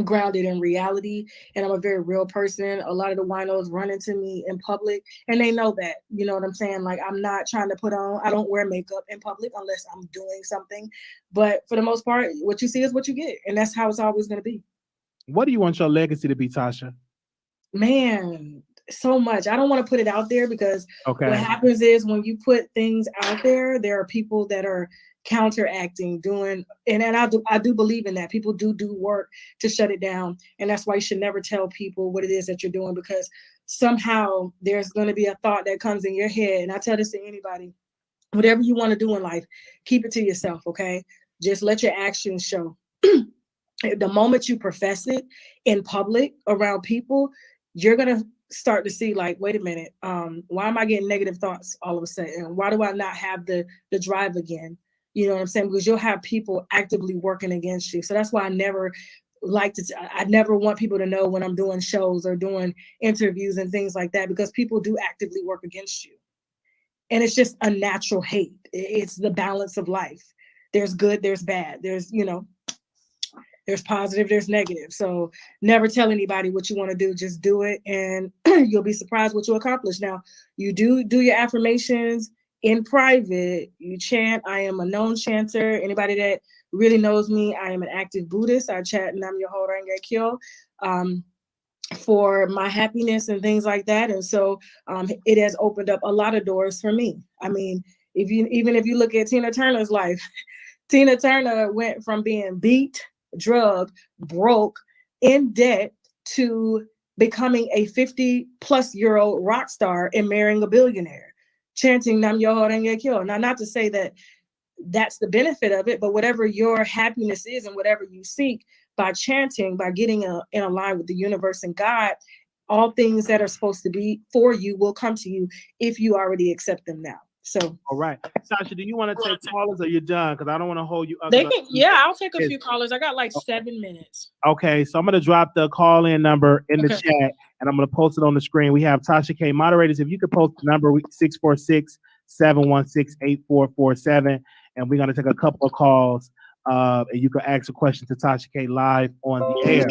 grounded in reality, and I'm a very real person. A lot of the winos run into me in public, and they know that. You know what I'm saying? Like, I'm not trying to put on, I don't wear makeup in public unless I'm doing something. But for the most part, what you see is what you get, and that's how it's always going to be. What do you want your legacy to be, Tasha? Man, so much. I don't want to put it out there, because what happens is when you put things out there, there are people that are counteracting, doing, and I do believe in that. People do work to shut it down, and that's why you should never tell people what it is that you're doing, because somehow there's going to be a thought that comes in your head. And I tell this to anybody: whatever you want to do in life, keep it to yourself. Okay, just let your actions show the moment you profess it in public around people, you're going to start to see like, wait a minute, why am I getting negative thoughts all of a sudden? Why do I not have the drive again? You know what I'm saying? Because you'll have people actively working against you. So that's why I never I never want people to know when I'm doing shows or doing interviews and things like that, because people do actively work against you. And it's just a natural hate. It's the balance of life. There's good, there's bad. There's, there's positive, there's negative. So never tell anybody what you want to do. Just do it, and you'll be surprised what you accomplish. Now, you do your affirmations in private. You chant. I am a known chanter. Anybody that really knows me, I am an active Buddhist. I chant Nam Myoho Renge Kyo for my happiness and things like that. And so it has opened up a lot of doors for me. I mean, even if you look at Tina Turner's life, Tina Turner went from being beat, drugged, broke, in debt, to becoming a 50-plus-year-old rock star and marrying a billionaire, chanting Nam Myoho Renge Kyo. Now, not to say that that's the benefit of it, but whatever your happiness is and whatever you seek, by chanting, by getting in a line with the universe and God, all things that are supposed to be for you will come to you if you already accept them now. So, all right, Tasha, do you want to take callers, or you're done? Because I don't want to hold you up. I'll take a few callers. I got like 7 minutes. Okay, so I'm going to drop the call-in number in the chat, and I'm going to post it on the screen. We have TashaK moderators. If you could post the number 646-716-8447, and we're going to take a couple of calls, and you can ask a question to TashaK live on the air.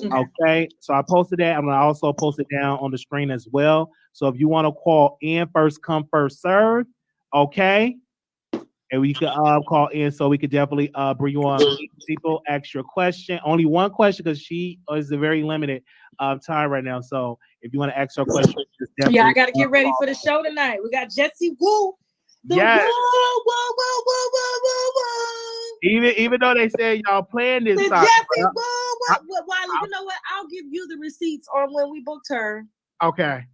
Okay, so I posted that. I'm going to also post it down on the screen as well. So if you want to call in, first come, first serve. Okay, and we can call in, so we could definitely bring you on. People, ask your question. Only one question, because she is a very limited time right now. So if you want to ask her question, I got to get ready for the show tonight. We got Jessie Woo. Yes. Whoa. Even though they say y'all playing this song. Jessie Woo. Wiley, you know what? I'll give you the receipts on when we booked her. Okay.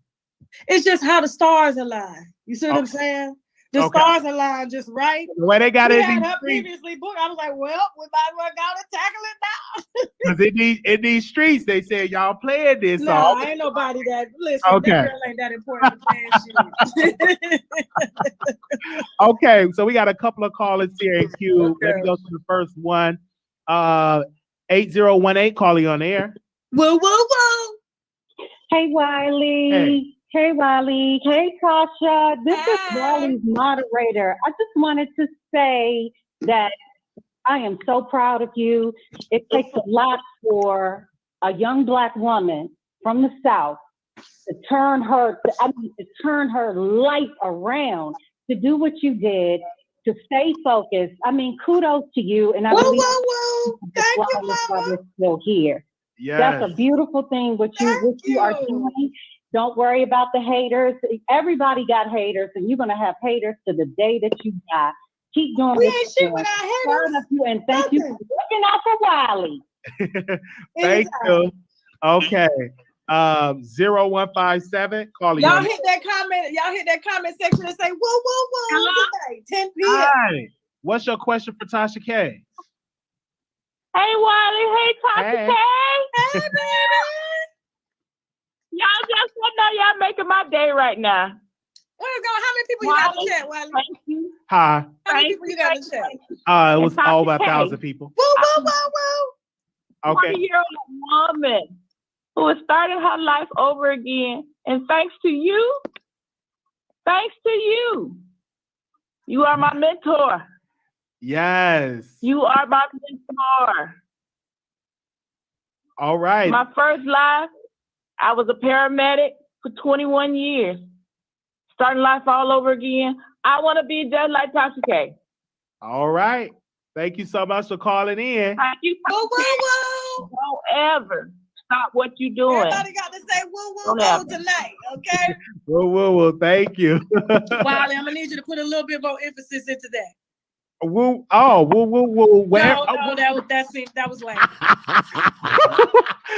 It's just how the stars align. You see what I'm saying? The stars align just right. The way they got it had her previously booked. I was like, well, we might as well go to tackle it now. Because in these streets, they said y'all playing this song. No, ain't nobody that listen. Okay. That girl ain't that important to play shit. Okay, so we got a couple of callers here in queue. Okay. Let me go to the first one. 8018 calling on air. Whoa. Hey, Wiley. Hey, Wiley. Hey, Tasha. This is Wiley's moderator. I just wanted to say that I am so proud of you. It takes a lot for a young Black woman from the South to turn her life around, to do what you did, to stay focused. I mean, kudos to you. And I believe Thank you, Mama. Is still here. Yes. That's a beautiful thing what you are doing. Don't worry about the haters. Everybody got haters, and you're gonna have haters to the day that you die. Keep doing what you're doing. And thank you for looking out for Wiley. Thank you. Okay. 0157 calling. Y'all hit that comment section and say whoa tonight, 10 p.m. Hi. What's your question for TashaK? Hey, Wiley. Hey, TashaK. Hey, baby. Y'all just know y'all making my day right now. How many people you got in the chat, Wiley? Thank you. Hi. How many people you got in the chat? It was all about 1,000 people. Whoa. Okay. 20-year-old woman who has started her life over again. And thanks to you, you are my mentor. Yes. You are my mentor. All right. My first life, I was a paramedic for 21 years. Starting life all over again. I want to be just like TashaK. All right. Thank you so much for calling in. Thank you. Whoa. Don't ever stop what you're doing. Everybody got to say whoa tonight, okay? Whoa. Thank you. Wiley, I'm gonna need you to put a little bit more emphasis into that. Woo. Where? No, that was lame.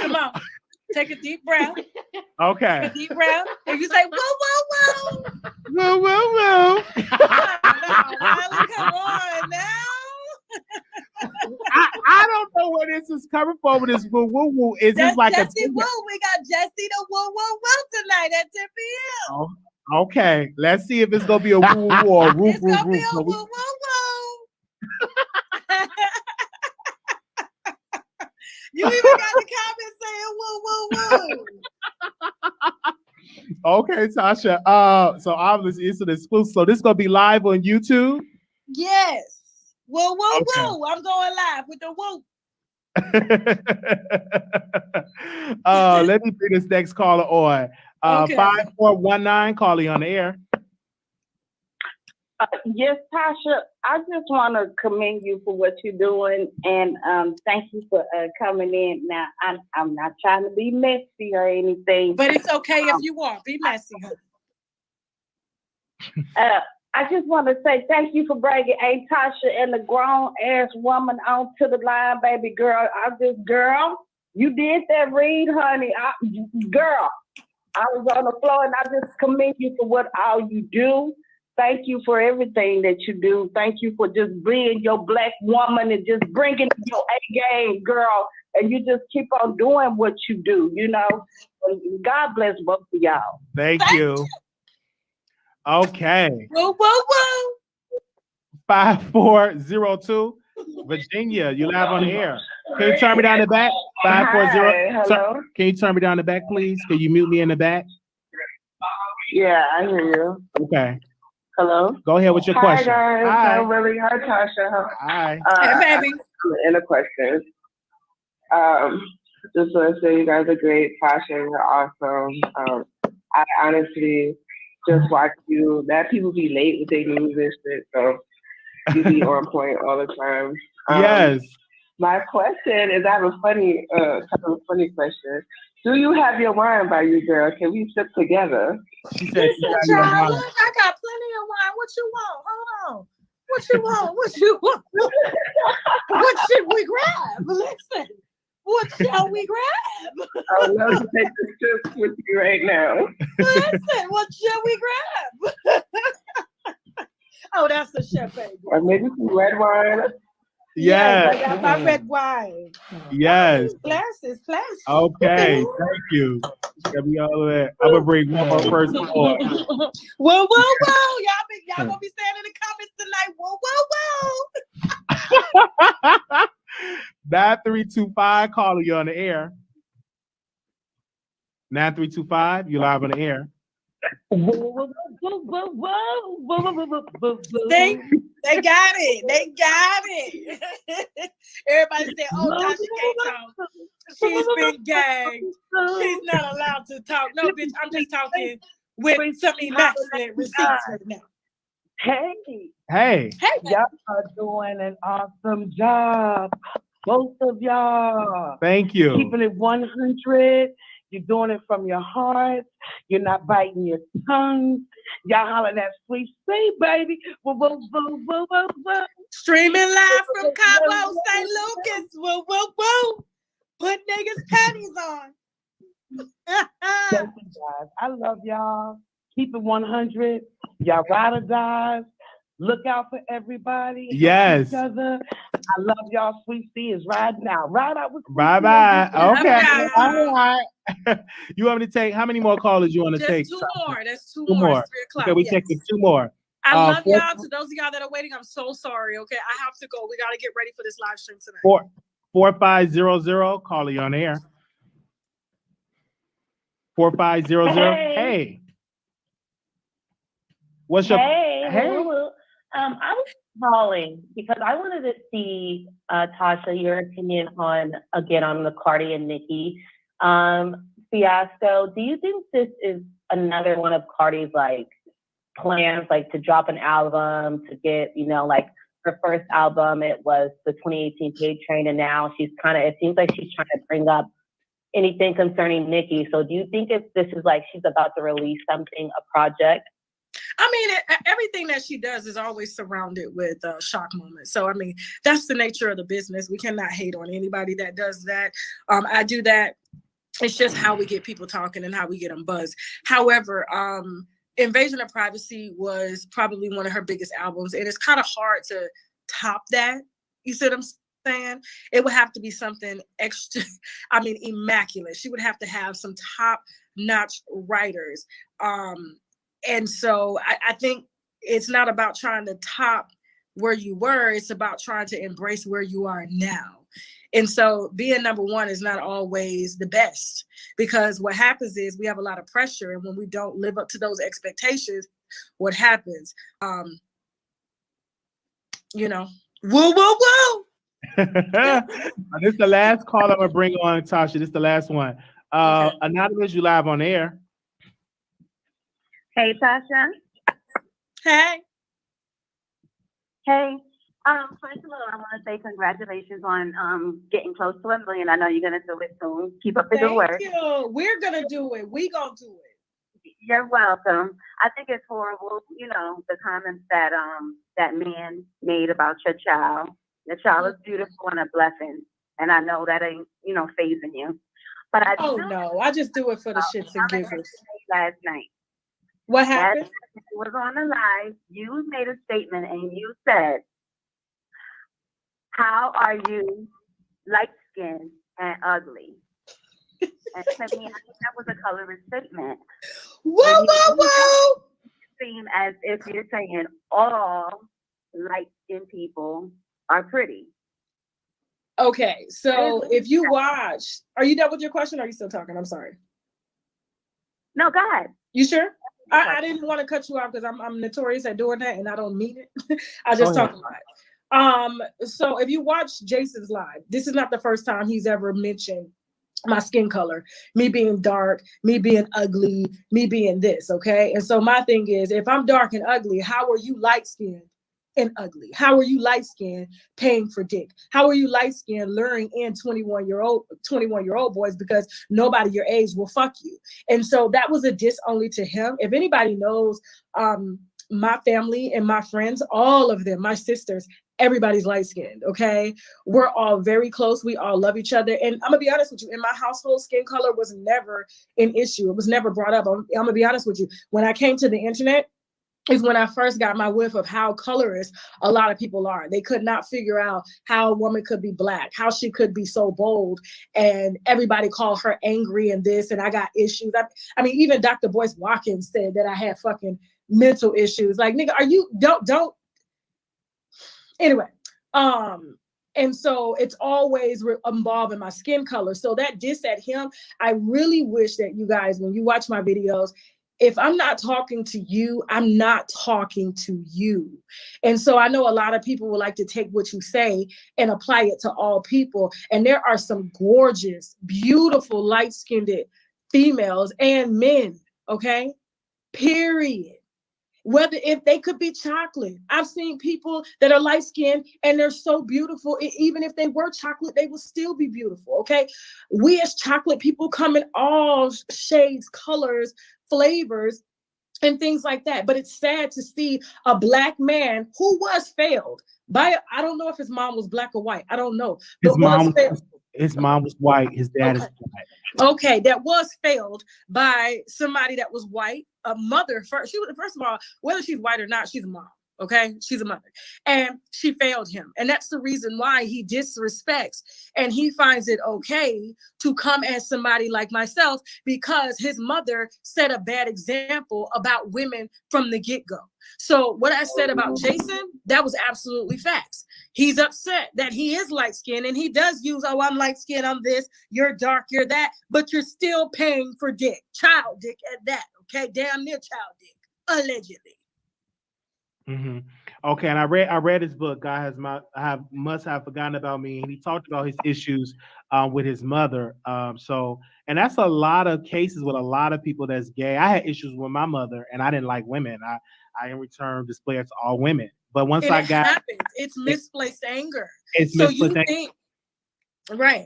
Come on. Take a deep breath. Okay. Take a deep breath. And you say, whoa. Woo. Wiley, come on now. I don't know where this is covering for with this woo woo woo. Is this That's like Jessie Woo. We got Jessie the Woo Woo Woo tonight at 10 p.m. Oh, okay, let's see if it's gonna be a woo woo woo or roof It's roof gonna be roof. a So woo woo woo. You even got the comments saying woo woo woo. Okay, Tasha. So obviously it's an exclusive. So this is gonna be live on YouTube. Yes. Woo woo Okay. woo. I'm going live with the woo. Let me bring this next caller on. Okay. 5419, calling on the air. Yes, Tasha, I just want to commend you for what you're doing, and thank you for coming in. Now, I'm not trying to be messy or anything, But it's okay if you are. Be messy, honey. I just want to say thank you for bringing Tasha and the grown-ass woman onto the line, baby girl. Girl, you did that read, honey. Girl, I was on the floor, and I just commend you for what all you do. Thank you for everything that you do. Thank you for just being your Black woman and just bringing your A game, girl. And you just keep on doing what you do, you know. And God bless both of y'all. Thank you. Okay. Woo woo woo. 5402, Virginia, you live on the air. Can you turn me down the back? 540. Hi, hello. Can you turn me down the back, please? Can you mute me in the back? Yeah, I hear you. Okay. Hello. Go ahead with your question. Hi, guys. Hi. Hi, Willie. Hi, Tasha. Hi. Hey, baby. In a question. Just want to say you guys are great. Tasha, you're awesome. I honestly just watch you. That people be late with their news and shit, so you be on point all the time. Yes. My question is, I have a funny, kind of a funny question. Do you have your wine by you, girl? Can we sip together? She said she got Listen, your child, wine. look, I got plenty of wine. What you want? Hold on. What you want? What you want? What should we grab? Listen. What shall we grab? I would love to take this trip with you right now. Listen, what shall we grab? Oh, that's the champagne. Or maybe some red wine. Yes. I got my red wine. Yes. Glasses. Okay. Thank you. Let me all of that. I'm gonna bring one more person on. Whoa. Y'all gonna be saying in the comments tonight. Whoa. 9325, calling you on the air. 9325, you live on the air. They got it. Everybody said, "Oh, Tasha can't talk. She's been gagged. She's not allowed to talk." No, bitch, I'm just talking with some immaculate receipts right now. Hey, Hey. y'all are doing an awesome job. Both of y'all. Thank you. Keeping it 100. You're doing it from your heart. You're not biting your tongue. Y'all hollering that sweet, baby. Woo, woo, woo, woo, woo, woo. Streaming live from Cabo, St. Lucas. Woo, woo, woo. Put niggas' panties on. Thank you, guys. I love y'all. Keep it 100. Y'all ride or die. Look out for everybody. Yes. Each other. I love y'all. Sweet C is riding out. Ride out with Bye bye. Okay. Bye. All right. You want me to take how many more callers you want to Just take? two more. That's two Two more. more. It's 3 o'clock. Okay, we Yes. taking two more. I love four- y'all. To those of y'all that are waiting, I'm so sorry. Okay, I have to go. We got to get ready for this live stream tonight. 4500, calling you on the air. 4500. Hey. What's your Hey. I was calling because I wanted to see, Tasha, your opinion on the Cardi and Nicki fiasco. Do you think this is another one of Cardi's plans, to drop an album, to get, her first album, it was the 2018 Paid Train, and now it seems like she's trying to bring up anything concerning Nicki. So do you think if this is she's about to release something, a project? I mean, everything that she does is always surrounded with shock moments. So, I mean, that's the nature of the business. We cannot hate on anybody that does that. I do that. It's just how we get people talking and how we get them buzzed. However, Invasion of Privacy was probably one of her biggest albums, and it's kind of hard to top that. You see what I'm saying? It would have to be something extra, I mean, immaculate. She would have to have some top-notch writers. And so I think it's not about trying to top where you were, it's about trying to embrace where you are now. And so being number one is not always the best, because what happens is we have a lot of pressure, and when we don't live up to those expectations, what happens? You know, woo, woo, woo. This is the last call I'm gonna bring on, Tasha. This is the last one. Okay. Anonymous, you live on air. Hey, Tasha. Hey. Hey. First of all, I want to say congratulations on getting close to 1 million. I know you're gonna do it soon. Keep up the good work. Thank you. We're gonna do it. We gonna do it. You're welcome. I think it's horrible, you know, the comments that that man made about your child. Your child is beautiful and a blessing, and I know that ain't, you know, phasing you. But I no, I just do it for the shits and giggles. Last night, What happened? it was on the live. You made a statement and you said, "How are you light skinned and ugly?" And to me, I think that was a colorist statement. Whoa, whoa, whoa! It seems as if you're saying all light skinned people are pretty. Okay, so if you watch, are you done with your question? Or are you still talking? I'm sorry. No, go ahead. You sure? I didn't want to cut you off because I'm notorious at doing that, and I don't mean it. I just talk a lot. So if you watch Jason's live, this is not the first time he's ever mentioned my skin color, me being dark, me being ugly, me being this, okay? And so my thing is, if I'm dark and ugly, how are you light-skinned and ugly? How are you light-skinned paying for dick? How are you light-skinned luring in 21-year-old boys because nobody your age will fuck you? And so that was a diss only to him. If anybody knows my family and my friends, all of them, my sisters, everybody's light-skinned, okay? We're all very close. We all love each other. And I'm gonna be honest with you, in my household, skin color was never an issue. It was never brought up. I'm gonna be honest with you. When I came to the internet, is when I first got my whiff of how colorist a lot of people are. They could not figure out how a woman could be black, how she could be so bold, and everybody called her angry and this, and I got issues. I mean, even Dr. Boyce Watkins said that I had fucking mental issues. Like, nigga, are you, don't. Anyway, and so it's always involved in my skin color. So that diss at him, I really wish that you guys, when you watch my videos, if I'm not talking to you, I'm not talking to you. And so I know a lot of people would like to take what you say and apply it to all people. And there are some gorgeous, beautiful, light-skinned females and men, okay? Period. Whether if they could be chocolate. I've seen people that are light-skinned and they're so beautiful. Even if they were chocolate, they would still be beautiful, okay? We as chocolate people come in all shades, colors, flavors, and things like that. But it's sad to see a black man who was failed by, I don't know if his mom was black or white. I don't know. His mom was white. His dad is white. Okay, that was failed by somebody that was white, a mother first. First of all, whether she's white or not, she's a mom. Okay, she's a mother, and she failed him, and that's the reason why he disrespects, and he finds it okay to come at somebody like myself because his mother set a bad example about women from the get-go. So what I said about Jason, that was absolutely facts. He's upset that he is light-skinned, and he does use, oh, I'm light-skinned, I'm this, you're dark, you're that, but you're still paying for dick, child dick at that, okay, damn near child dick, allegedly. Mm-hmm. Okay, and I read his book. God must have forgotten about me, and he talked about his issues with his mother. And that's a lot of cases with a lot of people that's gay. I had issues with my mother, and I didn't like women. I in return display it to all women. But once and I got, happens. It's misplaced anger. It's so misplaced you anger. think, right?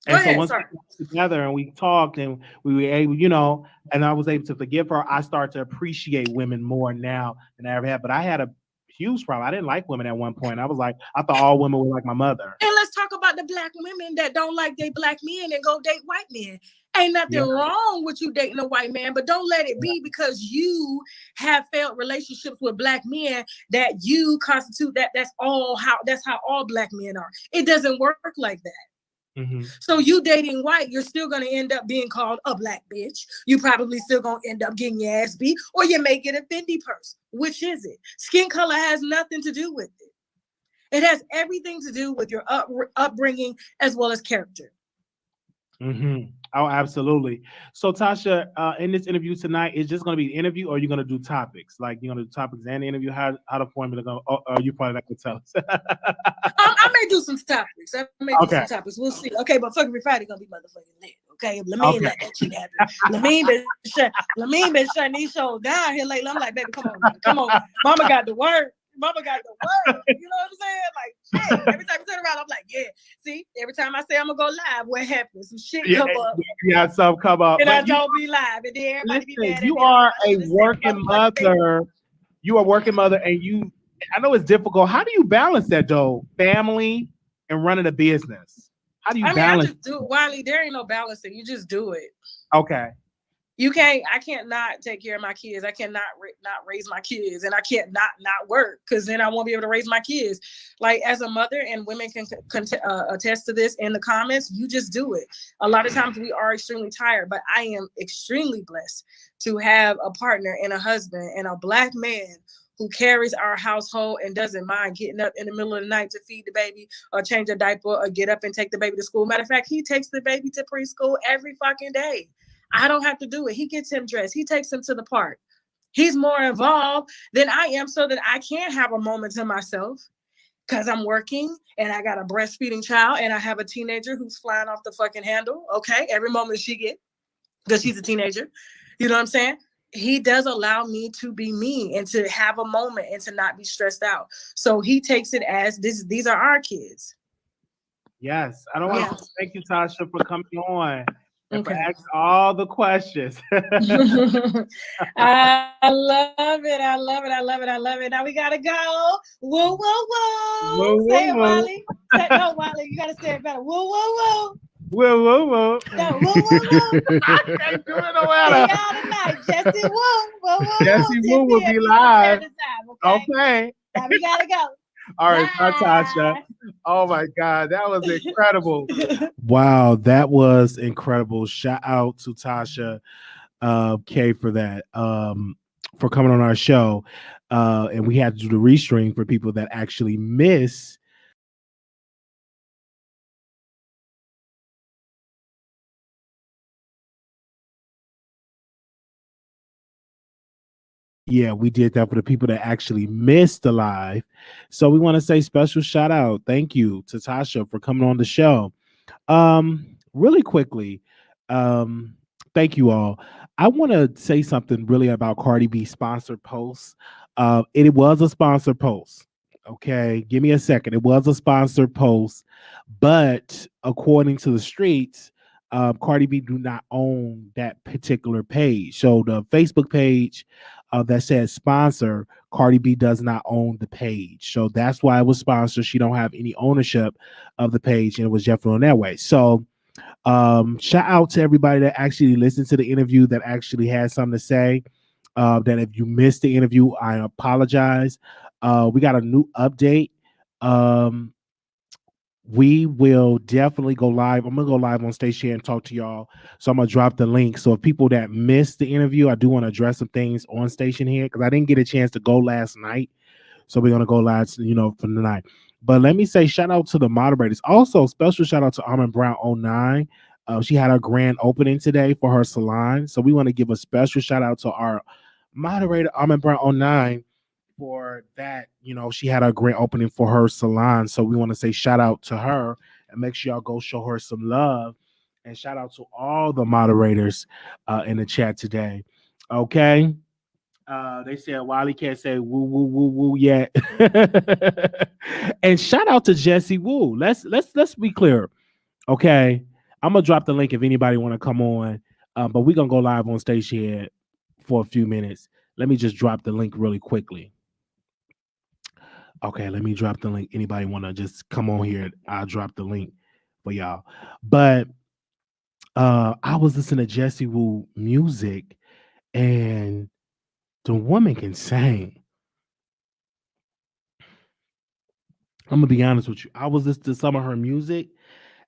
And so once we got together and we talked and we were able, you know, and I was able to forgive her, I started to appreciate women more now than I ever had. But I had a huge problem. I didn't like women at one point. I thought all women were like my mother. And let's talk about the black women that don't like their black men and go date white men. Ain't nothing wrong with you dating a white man, but don't let it be because you have failed relationships with black men that you constitute that's how all black men are. It doesn't work like that. Mm-hmm. So you dating white, you're still going to end up being called a black bitch. You probably still going to end up getting your ass beat, or you may get a Fendi purse. Which is it? Skin color has nothing to do with it. It has everything to do with your upbringing as well as character. Mm-hmm. Oh, absolutely. So, Tasha, in this interview tonight, is just going to be an interview, or are you going to do topics? Like, you're going to do topics and the interview? How the formula going? You probably not going to tell us. I may do some topics. We'll see. Okay, but fucking Friday going to be motherfucking lit. Okay, let me let that shit happen. Lamine been shutting these shows down here lately. I'm like, baby, come on. Mama got the word. You know what I'm saying? Like, shit. Every time I turn around, I'm like, yeah. See, every time I say I'm gonna go live, what happens? Some shit come up. Yeah, some come up. And I don't be live. And then everybody be mad. You are a working mother. You are a working mother, and I know it's difficult. How do you balance that though? Family and running a business. How do you balance? I just do it, Wiley. There ain't no balancing. You just do it. Okay. I can't not take care of my kids. I cannot not raise my kids, and I can't not work because then I won't be able to raise my kids. Like as a mother, and women can attest to this in the comments. You just do it. A lot of times we are extremely tired, but I am extremely blessed to have a partner and a husband and a black man who carries our household and doesn't mind getting up in the middle of the night to feed the baby or change a diaper or get up and take the baby to school. Matter of fact, he takes the baby to preschool every fucking day. I don't have to do it. He gets him dressed. He takes him to the park. He's more involved than I am so that I can't have a moment to myself because I'm working and I got a breastfeeding child and I have a teenager who's flying off the fucking handle. Okay, every moment she get because she's a teenager. You know what I'm saying? He does allow me to be me and to have a moment and to not be stressed out. So he takes it as these are our kids. Yes. I don't want to thank you, Tasha, for coming on. And Okay. for asking all the questions. I love it. Now we gotta go. Woo, woo, woo. Woo, Say woo, it, Wiley. No, Wiley, you gotta say it better. Woo, woo, woo. Woo, woo, woo. No, woo, woo, woo. I can't do it no See matter. y'all tonight. Jessie Woo. Woo, woo, Jessie woo. Woo will be live. Okay. Now we gotta go. All right, bye, Tasha. Oh my God, that was incredible. Wow, that was incredible. Shout out to Tasha K for that, for coming on our show. And we had to do the restream for people that actually miss. Yeah, we did that for the people that actually missed the live. So we want to say special shout out. Thank you to Tasha for coming on the show. Really quickly, thank you all. I want to say something really about Cardi B sponsored posts. It was a sponsored post. Okay, give me a second. It was a sponsored post, but according to the streets, Cardi B do not own that particular page. So the Facebook page that says sponsor, Cardi B does not own the page. So that's why it was sponsored. She don't have any ownership of the page, and it was definitely on that way. So shout out to everybody that actually listened to the interview, that actually had something to say. That if you missed the interview, I apologize. We got a new update. We will definitely go live. I'm gonna go live on stage here and talk to y'all. So I'm gonna drop the link. So if people that missed the interview, I do want to address some things on station here because I didn't get a chance to go last night. So we're gonna go live, for the night. But let me say shout out to the moderators. Also, special shout out to Almond Brown 09. She had her grand opening today for her salon. So we want to give a special shout out to our moderator, Almond Brown 09. For that, she had a great opening for her salon. So we want to say shout out to her and make sure y'all go show her some love. And shout out to all the moderators in the chat today. Okay. They said Wiley can't say woo woo woo woo yet. And shout out to Jessie Woo. Let's be clear. Okay. I'm gonna drop the link if anybody want to come on. But we're gonna go live on stage here for a few minutes. Let me just drop the link really quickly. Okay, let me drop the link. Anybody want to just come on here? I'll drop the link for y'all. But I was listening to Jessie Woo music, and the woman can sing. I'm gonna be honest with you. I was listening to some of her music,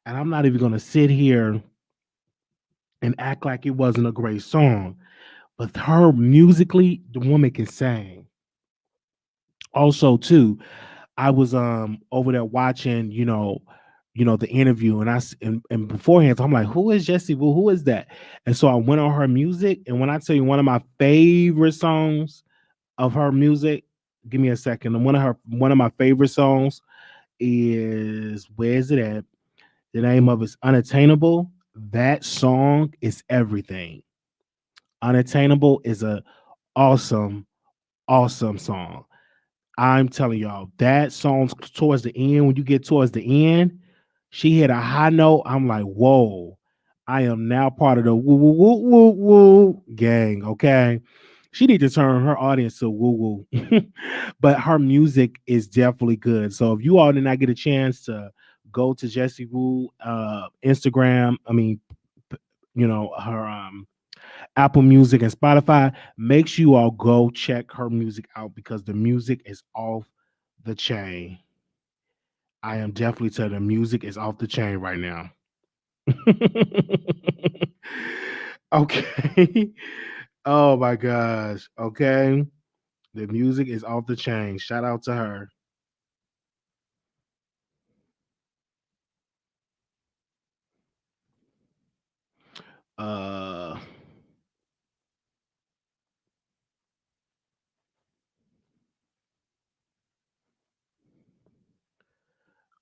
and I'm not even gonna sit here and act like it wasn't a great song. But her musically, the woman can sing. Also, too, I was over there watching, the interview, and and beforehand, so I'm like, who is Jessie Woo? Who is that? And so I went on her music, and when I tell you one of my favorite songs of her music, give me a second. And one of my favorite songs is, where is it at? The name of it's Unattainable. That song is everything. Unattainable is a awesome, awesome song. I'm telling y'all, that song's towards the end. When you get towards the end, she hit a high note. I'm like, whoa, I am now part of the woo woo woo woo woo gang. Okay. She need to turn her audience to woo woo. But her music is definitely good. So if you all did not get a chance to go to Jessie Woo Instagram, her Apple Music and Spotify, make sure you all go check her music out because the music is off the chain. I am definitely telling you, the music is off the chain right now. Okay. Oh my gosh. Okay. The music is off the chain. Shout out to her. Uh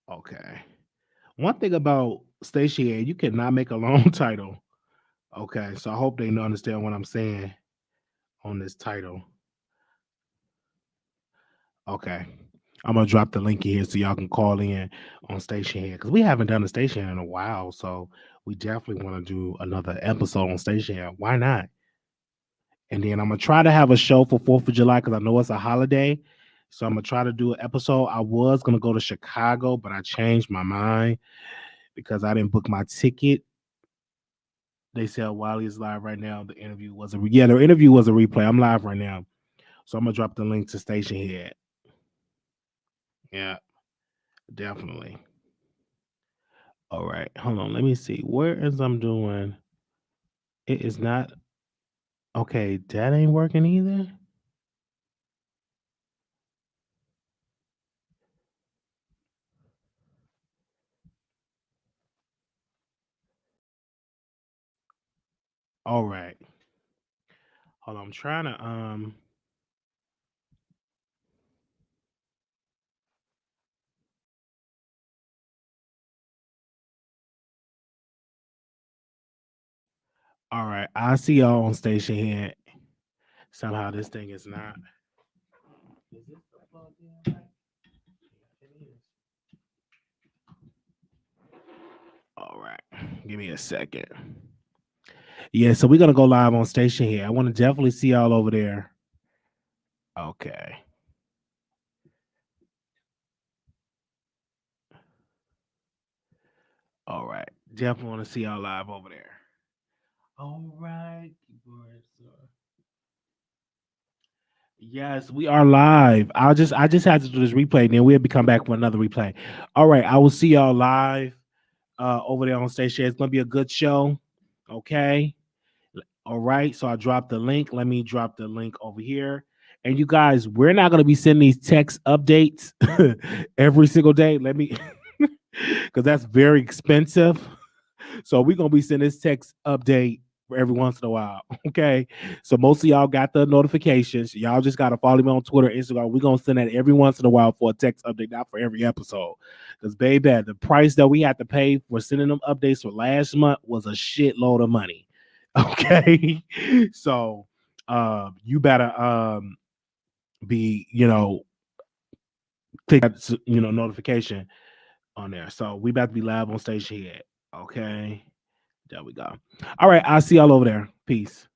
okay. One thing about Stacey, you cannot make a long title. Okay, so I hope they understand what I'm saying on this title. Okay. I'm gonna drop the link here so y'all can call in on Station Head because we haven't done a Station Head in a while. So we definitely want to do another episode on Station Head. Why not? And then I'm gonna try to have a show for 4th of July because I know it's a holiday. So I'm gonna try to do an episode. I was gonna go to Chicago, but I changed my mind because I didn't book my ticket. They said Wiley is live right now. The interview was the interview was a replay. I'm live right now. So I'm gonna drop the link to Station Head. Yeah, definitely. All right, hold on. Let me see. Where is I'm doing? It is not okay. That ain't working either. All right. Hold on. I'm trying to. All right. I see y'all on Station Head. Somehow this thing is not. Is this the plug in? It is. All right. Give me a second. Yeah, so we're gonna go live on Station Head. I want to definitely see y'all over there. Okay. All right. Definitely want to see y'all live over there. All right. Yes, we are live. I just had to do this replay, and then we'll be come back for another replay. All right, I will see y'all live over there on Station. It's gonna be a good show. Okay. All right. So I dropped the link. Let me drop the link over here. And you guys, we're not gonna be sending these text updates every single day. Let me because that's very expensive. So we're gonna be sending this text update for every once in a while. Okay. So most of y'all got the notifications. Y'all just gotta follow me on Twitter, Instagram. We're gonna send that every once in a while for a text update, not for every episode. Because baby, the price that we had to pay for sending them updates for last month was a shitload of money. Okay. So you better be, click that notification on there. So we about to be live on Station Head. Okay. There we go. All right. I'll see y'all over there. Peace.